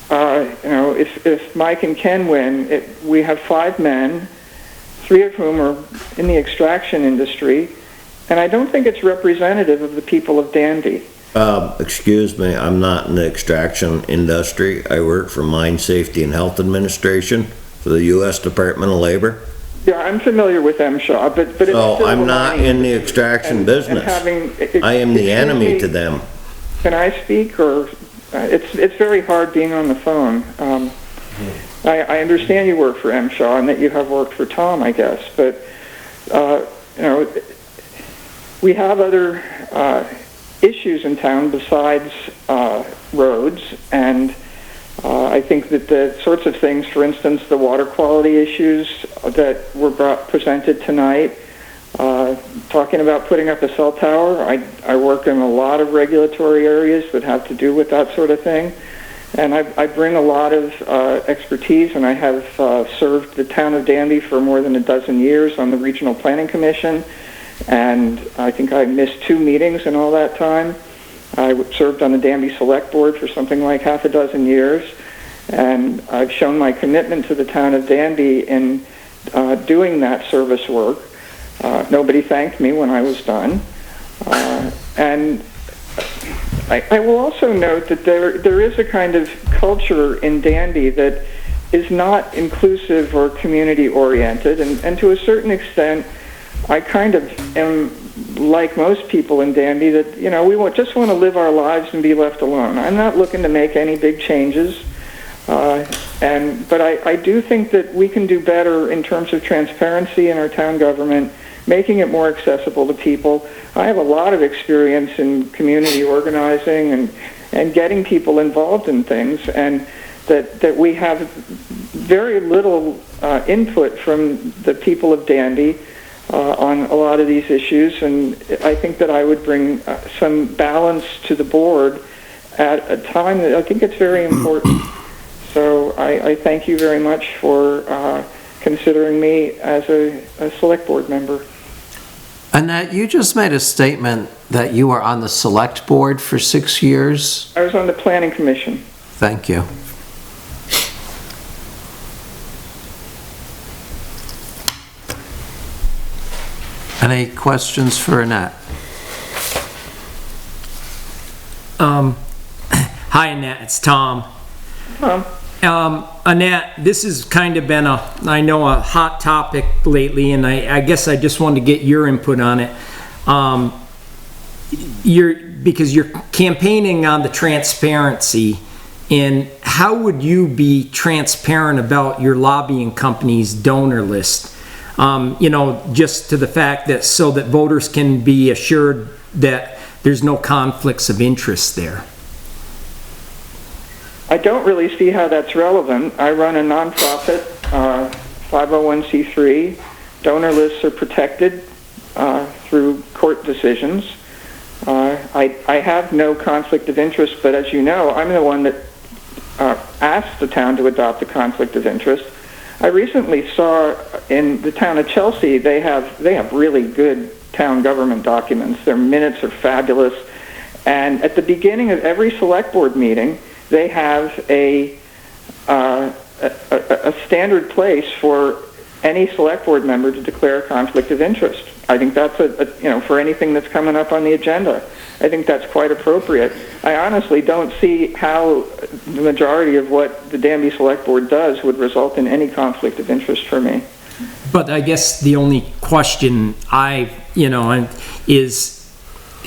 L: if Mike and Ken win, we have 5 men, 3 of whom are in the extraction industry. And I don't think it's representative of the people of Danby.
G: Excuse me, I'm not in the extraction industry. I work for Mine Safety and Health Administration for the U.S. Department of Labor.
L: Yeah, I'm familiar with MSHA, but it's
G: so I'm not in the extraction business. I am the enemy to them.
L: Can I speak, or it's very hard being on the phone. I understand you work for MSHA and that you have worked for Tom, I guess, but we have other issues in town besides roads, and I think that the sorts of things, for instance, the water quality issues that were presented tonight, talking about putting up a cell tower, I work in a lot of regulatory areas that have to do with that sort of thing, and I bring a lot of expertise, and I have served the town of Danby for more than a dozen years on the Regional Planning Commission. And I think I missed 2 meetings in all that time. I served on the Danby Select Board for something like half a dozen years, and I've shown my commitment to the town of Danby in doing that service work. Nobody thanked me when I was done. And I will also note that there is a kind of culture in Danby that is not inclusive or community-oriented, and to a certain extent, I kind of am like most people in Danby that, we just want to live our lives and be left alone. I'm not looking to make any big changes, but I do think that we can do better in terms of transparency in our town government, making it more accessible to people. I have a lot of experience in community organizing and getting people involved in things, and that we have very little input from the people of Danby on a lot of these issues, and I think that I would bring some balance to the board at a time that I think it's very important. So I thank you very much for considering me as a select board member.
A: Annette, you just made a statement that you were on the select board for 6 years.
L: I was on the planning commission.
A: Thank you. Any questions for Annette?
B: Hi Annette, it's Tom. Annette, this has kind of been a hot topic lately, and I guess I just wanted to get your input on it. Because you're campaigning on the transparency, and how would you be transparent about your lobbying company's donor list? Just to the fact that so that voters can be assured that there's no conflicts of interest there.
L: I don't really see how that's relevant. I run a nonprofit, 501c3. Donor lists are protected through court decisions. I have no conflict of interest, but as you know, I'm the one that asked the town to adopt a conflict of interest. I recently saw in the town of Chelsea, they have really good town government documents. Their minutes are fabulous, And at the beginning of every select board meeting, they have a standard place for any select board member to declare a conflict of interest. I think that's for anything that's coming up on the agenda. I think that's quite appropriate. I honestly don't see how the majority of what the Danby Select Board does would result in any conflict of interest for me.
B: But I guess the only question is,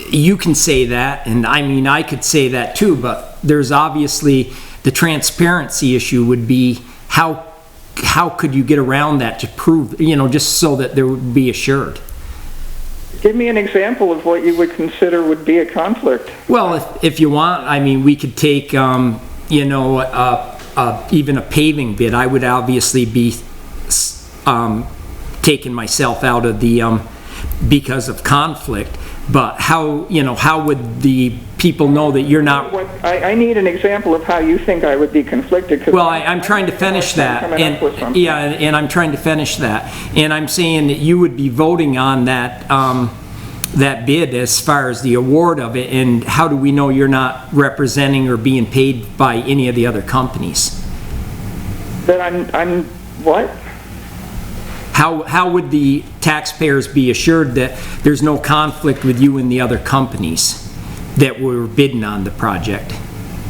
B: you can say that, and I mean, I could say that too, but there's obviously the transparency issue would be how could you get around that to prove, just so that there would be assured?
L: Give me an example of what you would consider would be a conflict.
B: Well, if you want, I mean, we could take, even a paving bid. I would obviously be taking myself out of the, because of conflict. But how would the people know that you're not?
L: I need an example of how you think I would be conflicted.
B: Well, I'm trying to finish that, and I'm trying to finish that, and I'm saying that you would be voting on that that bid as far as the award of it, and how do we know you're not representing or being paid by any of the other companies?
L: That I'm what?
B: How would the taxpayers be assured that there's no conflict with you and the other companies that were bidding on the project?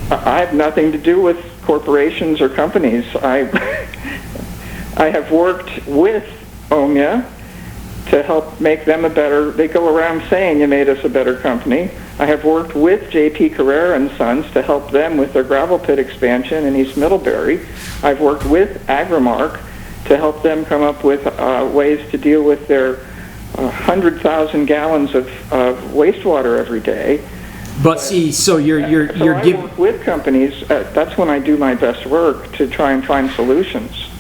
L: I have nothing to do with corporations or companies. I have worked with OMIA to help make them they go around saying you made us a better company. I have worked with J.P. Carrera and Sons to help them with their gravel pit expansion in East Middlebury. I've worked with Agrimark to help them come up with ways to deal with their 100,000 gallons of wastewater every day.
B: But see, so you're
L: I work with companies. That's when I do my best work to try and find solutions.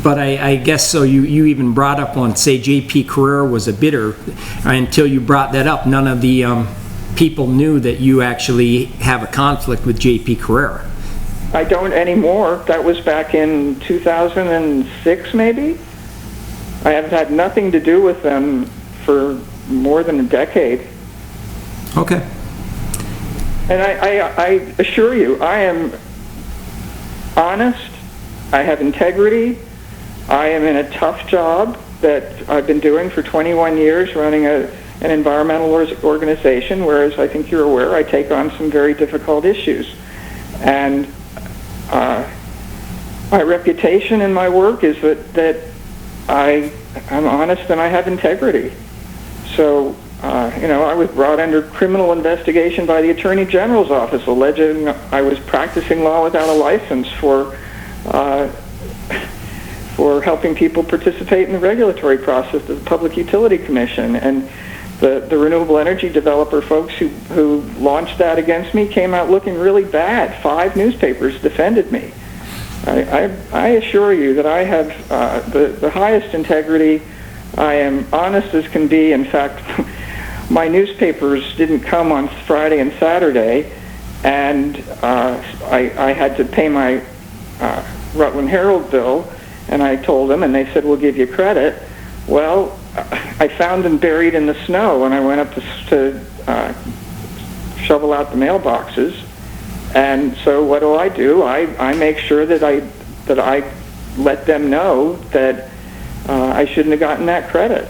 B: But I guess so. You even brought up on, say, J.P. Carrera was a bidder. Until you brought that up, none of the people knew that you actually have a conflict with J.P. Carrera.
L: I don't anymore. That was back in 2006, maybe. I have had nothing to do with them for more than a decade.
B: Okay.
L: And I assure you, I am honest. I have integrity. I am in a tough job that I've been doing for 21 years, running an environmental organization, whereas I think you're aware I take on some very difficult issues. And my reputation in my work is that I'm honest and I have integrity. So, I was brought under criminal investigation by the Attorney General's office, alleging I was practicing law without a license for helping people participate in the regulatory process of the Public Utility Commission. And the renewable energy developer folks who launched that against me came out looking really bad. 5 newspapers defended me. I assure you that I have the highest integrity. I am honest as can be. In fact, my newspapers didn't come on Friday and Saturday, and I had to pay my Rutland Herald bill, and I told them, and they said, we'll give you credit. Well, I found them buried in the snow when I went up to shovel out the mailboxes. And so what do? I make sure that I let them know that I shouldn't have gotten that credit.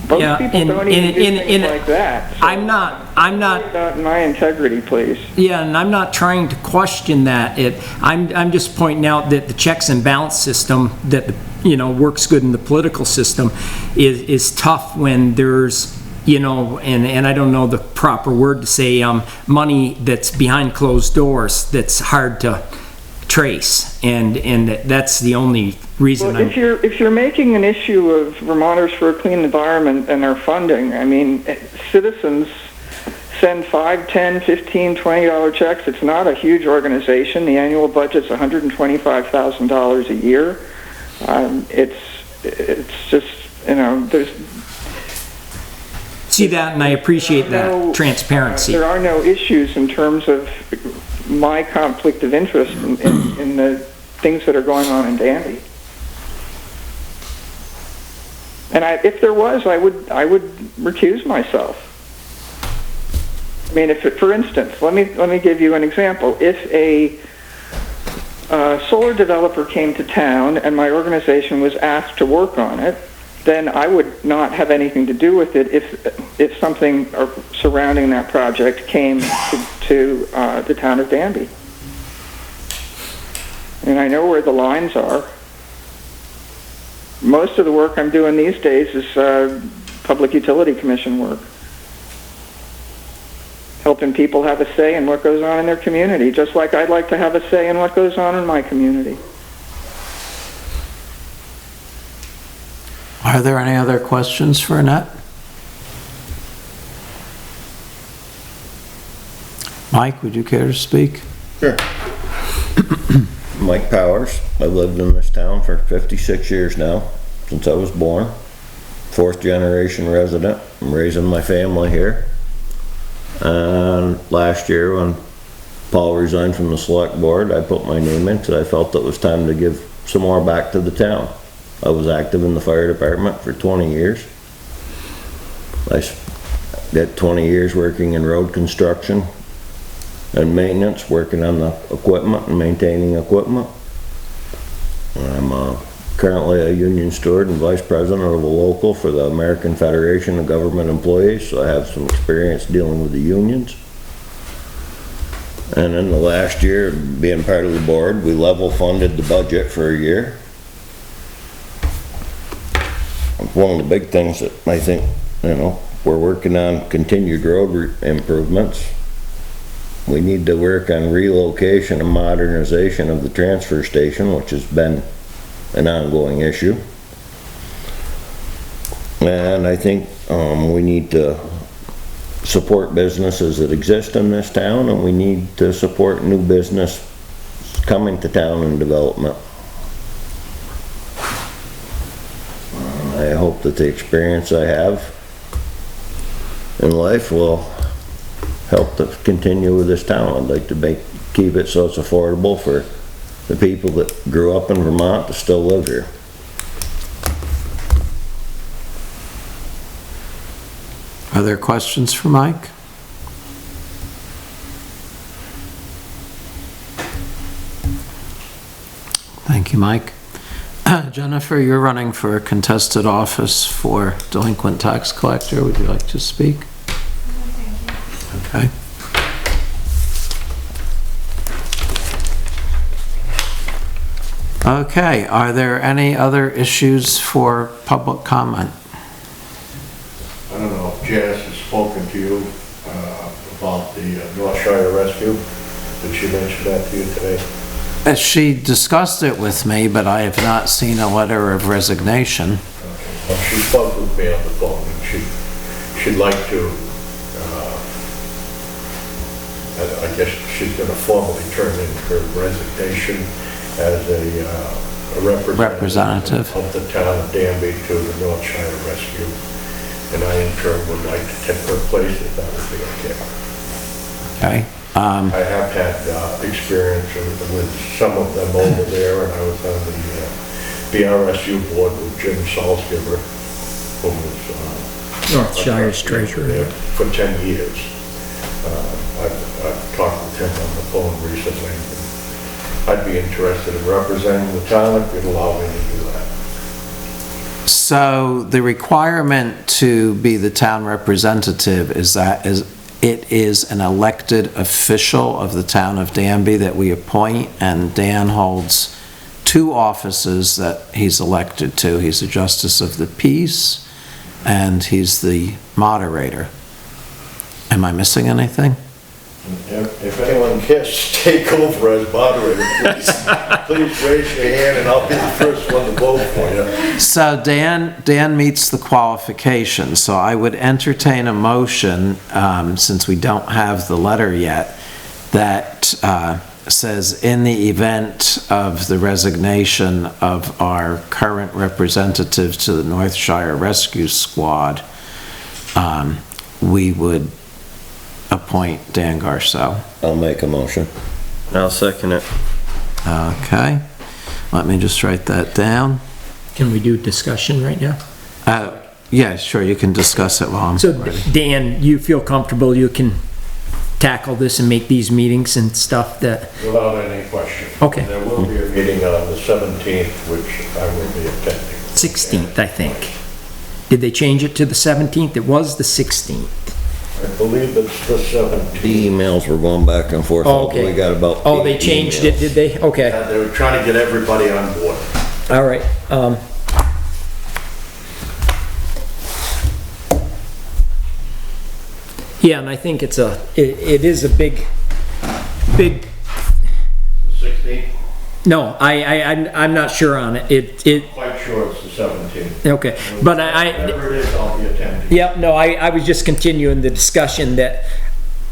L: Most people don't even do things like that. So I'm not about my integrity, please.
B: Yeah, and I'm not trying to question that. I'm just pointing out that the checks and balance system that works good in the political system is tough when there's and I don't know the proper word to say, money that's behind closed doors that's hard to trace, and that's the only reason.
L: Well, if you're making an issue of Vermonters for a Clean Environment and their funding, I mean, citizens send $5, $10, $15, $20 checks. It's not a huge organization. The annual budget's $125,000 a year. It's just there's.
B: See that, and I appreciate that transparency.
L: There are no issues in terms of my conflict of interest in the things that are going on in Danby. And if there was, I would recuse myself. I mean, for instance, let me give you an example. If a solar developer came to town and my organization was asked to work on it, then I would not have anything to do with it if something surrounding that project came to the town of Danby. And I know where the lines are. Most of the work I'm doing these days is Public Utility Commission work. Helping people have a say in what goes on in their community, just like I'd like to have a say in what goes on in my community.
A: Are there any other questions for Annette? Mike, would you care to speak?
G: Sure. Mike Powers. I've lived in this town for 56 years now, since I was born. 4th generation resident. I'm raising my family here. And last year when Paul resigned from the select board, I put my name in because I felt it was time to give some more back to the town. I was active in the fire department for 20 years. I did 20 years working in road construction and maintenance, working on the equipment and maintaining equipment. I'm currently a union steward and vice president of a local for the American Federation of Government Employees, so I have some experience dealing with the unions. And in the last year, being part of the board, we level funded the budget for a year. One of the big things that I think, we're working on continued road improvements. We need to work on relocation and modernization of the transfer station, which has been an ongoing issue. And I think we need to support businesses that exist in this town, and we need to support new business coming to town and development. I hope that the experience I have in life will help to continue with this town. I'd like to keep it so it's affordable for the people that grew up in Vermont to still live here.
A: Are there questions for Mike? Thank you, Mike. Jennifer, you're running for a contested office for delinquent tax collector. Would you like to speak? Okay. Okay, are there any other issues for public comment?
H: I don't know if Janice has spoken to you about the North Shire rescue. Did she mention that to you today?
A: She discussed it with me, but I have not seen a letter of resignation.
H: Okay. Well, she spoke with me on the phone, and she'd like to, I guess she's going to formally turn in her resignation as a representative of the town of Danby to the North Shire rescue. And I in turn would like to take her place if that would be okay.
A: Okay.
H: I have had experience with some of them over there, and I was on the RSU board with Jim Salzgiver, who was
B: North Shire's treasurer
H: there for 10 years. I've talked with him on the phone recently. I'd be interested in representing the town if you'd allow me to do that.
A: So the requirement to be the town representative is that it is an elected official of the town of Danby that we appoint, and Dan holds 2 offices that he's elected to. He's a justice of the peace and he's the moderator. Am I missing anything?
H: If anyone cares to take over as moderator, please raise your hand and I'll be the first one to vote for you.
A: So Dan meets the qualifications, so I would entertain a motion, since we don't have the letter yet, that says in the event of the resignation of our current representative to the North Shire Rescue Squad, we would appoint Dan Garceau.
G: I'll make a motion.
C: I'll second it.
A: Okay, let me just write that down.
B: Can we do discussion right now?
A: Yeah, sure, you can discuss it while I'm
B: So
A: ready.
B: Dan, you feel comfortable you can tackle this and make these meetings and stuff that,
H: Without any question.
B: Okay.
H: There will be a meeting on the 17th, which I will be attending.
B: 16th, I think. Did they change it to the 17th? It was the 16th.
H: I believe it's the 17th.
G: The emails were going back and forth.
B: Oh, okay.
G: We got about
B: Oh, they
G: 8
B: changed it,
G: emails.
B: did they? Okay,
H: They were trying to get everybody on board.
B: all right. Yeah, and I think it is a big,
H: The 16th?
B: no, I'm not sure on it.
H: Quite sure it's the 17th.
B: Okay, but
H: Whatever it is, I'll be attending.
B: yeah, no, I was just continuing the discussion that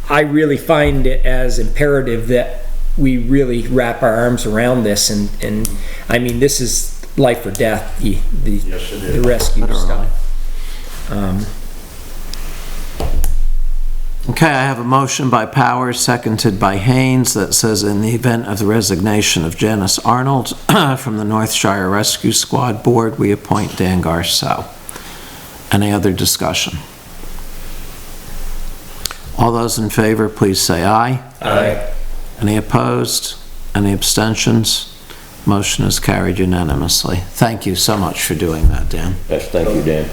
B: I really find it as imperative that we really wrap our arms around this and I mean, this is life or death,
H: Yes, it
B: the
H: is.
B: rescue stuff.
A: Okay, I have a motion by Powers, seconded by Haines, that says in the event of the resignation of Janice Arnold from the North Shire Rescue Squad Board, we appoint Dan Garceau. Any other discussion? All those in favor, please say aye.
B: Aye.
A: Any opposed? Any abstentions? Motion is carried unanimously. Thank you so much for doing that, Dan.
G: Yes, thank you, Dan.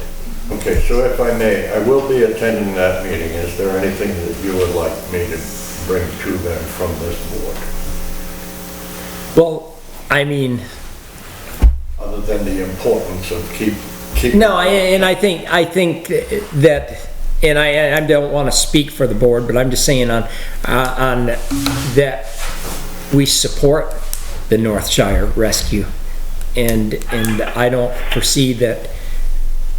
H: Okay, so if I may, I will be attending that meeting. Is there anything that you would like me to bring to them from this board?
B: Well, I mean,
H: Other than the importance of keeping.
B: no, I think that, and I don't want to speak for the board, but I'm just saying on that we support the North Shire Rescue, and I don't foresee that,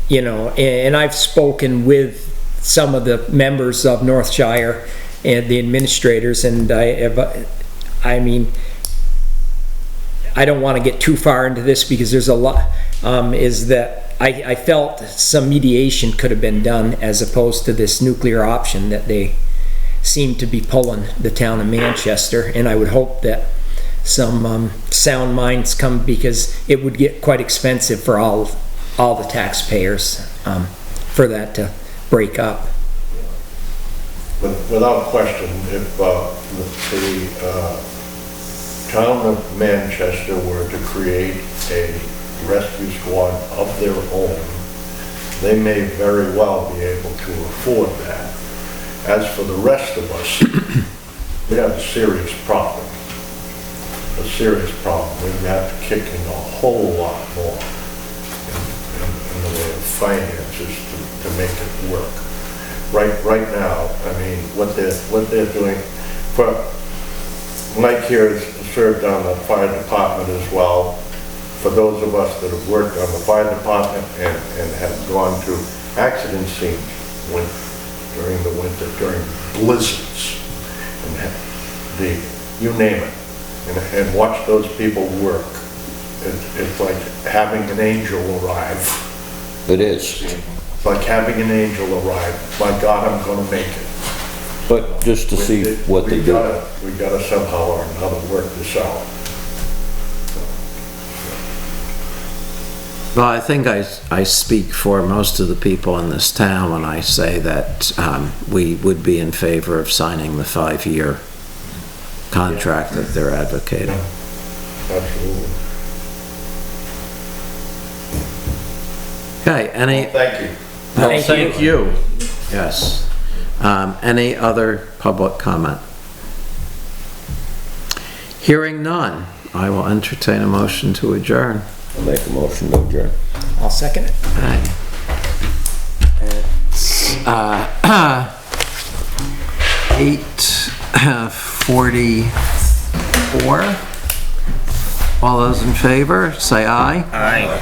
B: you know, and I've spoken with some of the members of North Shire and the administrators, and I mean, I don't want to get too far into this because there's a lot, is that I felt some mediation could have been done as opposed to this nuclear option that they seem to be pulling the town of Manchester, and I would hope that some sound minds come, because it would get quite expensive for all the taxpayers for that to break up.
H: Without question, if the town of Manchester were to create a rescue squad of their own, they may very well be able to afford that. As for the rest of us, we have a serious problem. A serious problem. We have to kick in a whole lot more in the way of finances to make it work. Right now, I mean, what they're doing, Mike here has served on the fire department as well. For those of us that have worked on the fire department and have gone to accident scenes during the winter, during blizzards, and you name it, and watch those people work. It's like having an angel arrive.
G: It is.
H: It's like having an angel arrive. My God, I'm gonna make it.
G: But just to see what they do.
H: We gotta somehow or another work this out.
A: Well, I think I speak for most of the people in this town when I say that we would be in favor of signing the 5-year contract that they're advocating.
H: Absolutely.
A: Okay, any,
H: Thank you.
C: Thank you.
A: yes. Any other public comment? Hearing none, I will entertain a motion to adjourn.
G: I'll make a motion to adjourn.
B: I'll second it.
A: Okay. It's 8:44. All those in favor, say aye.
C: Aye.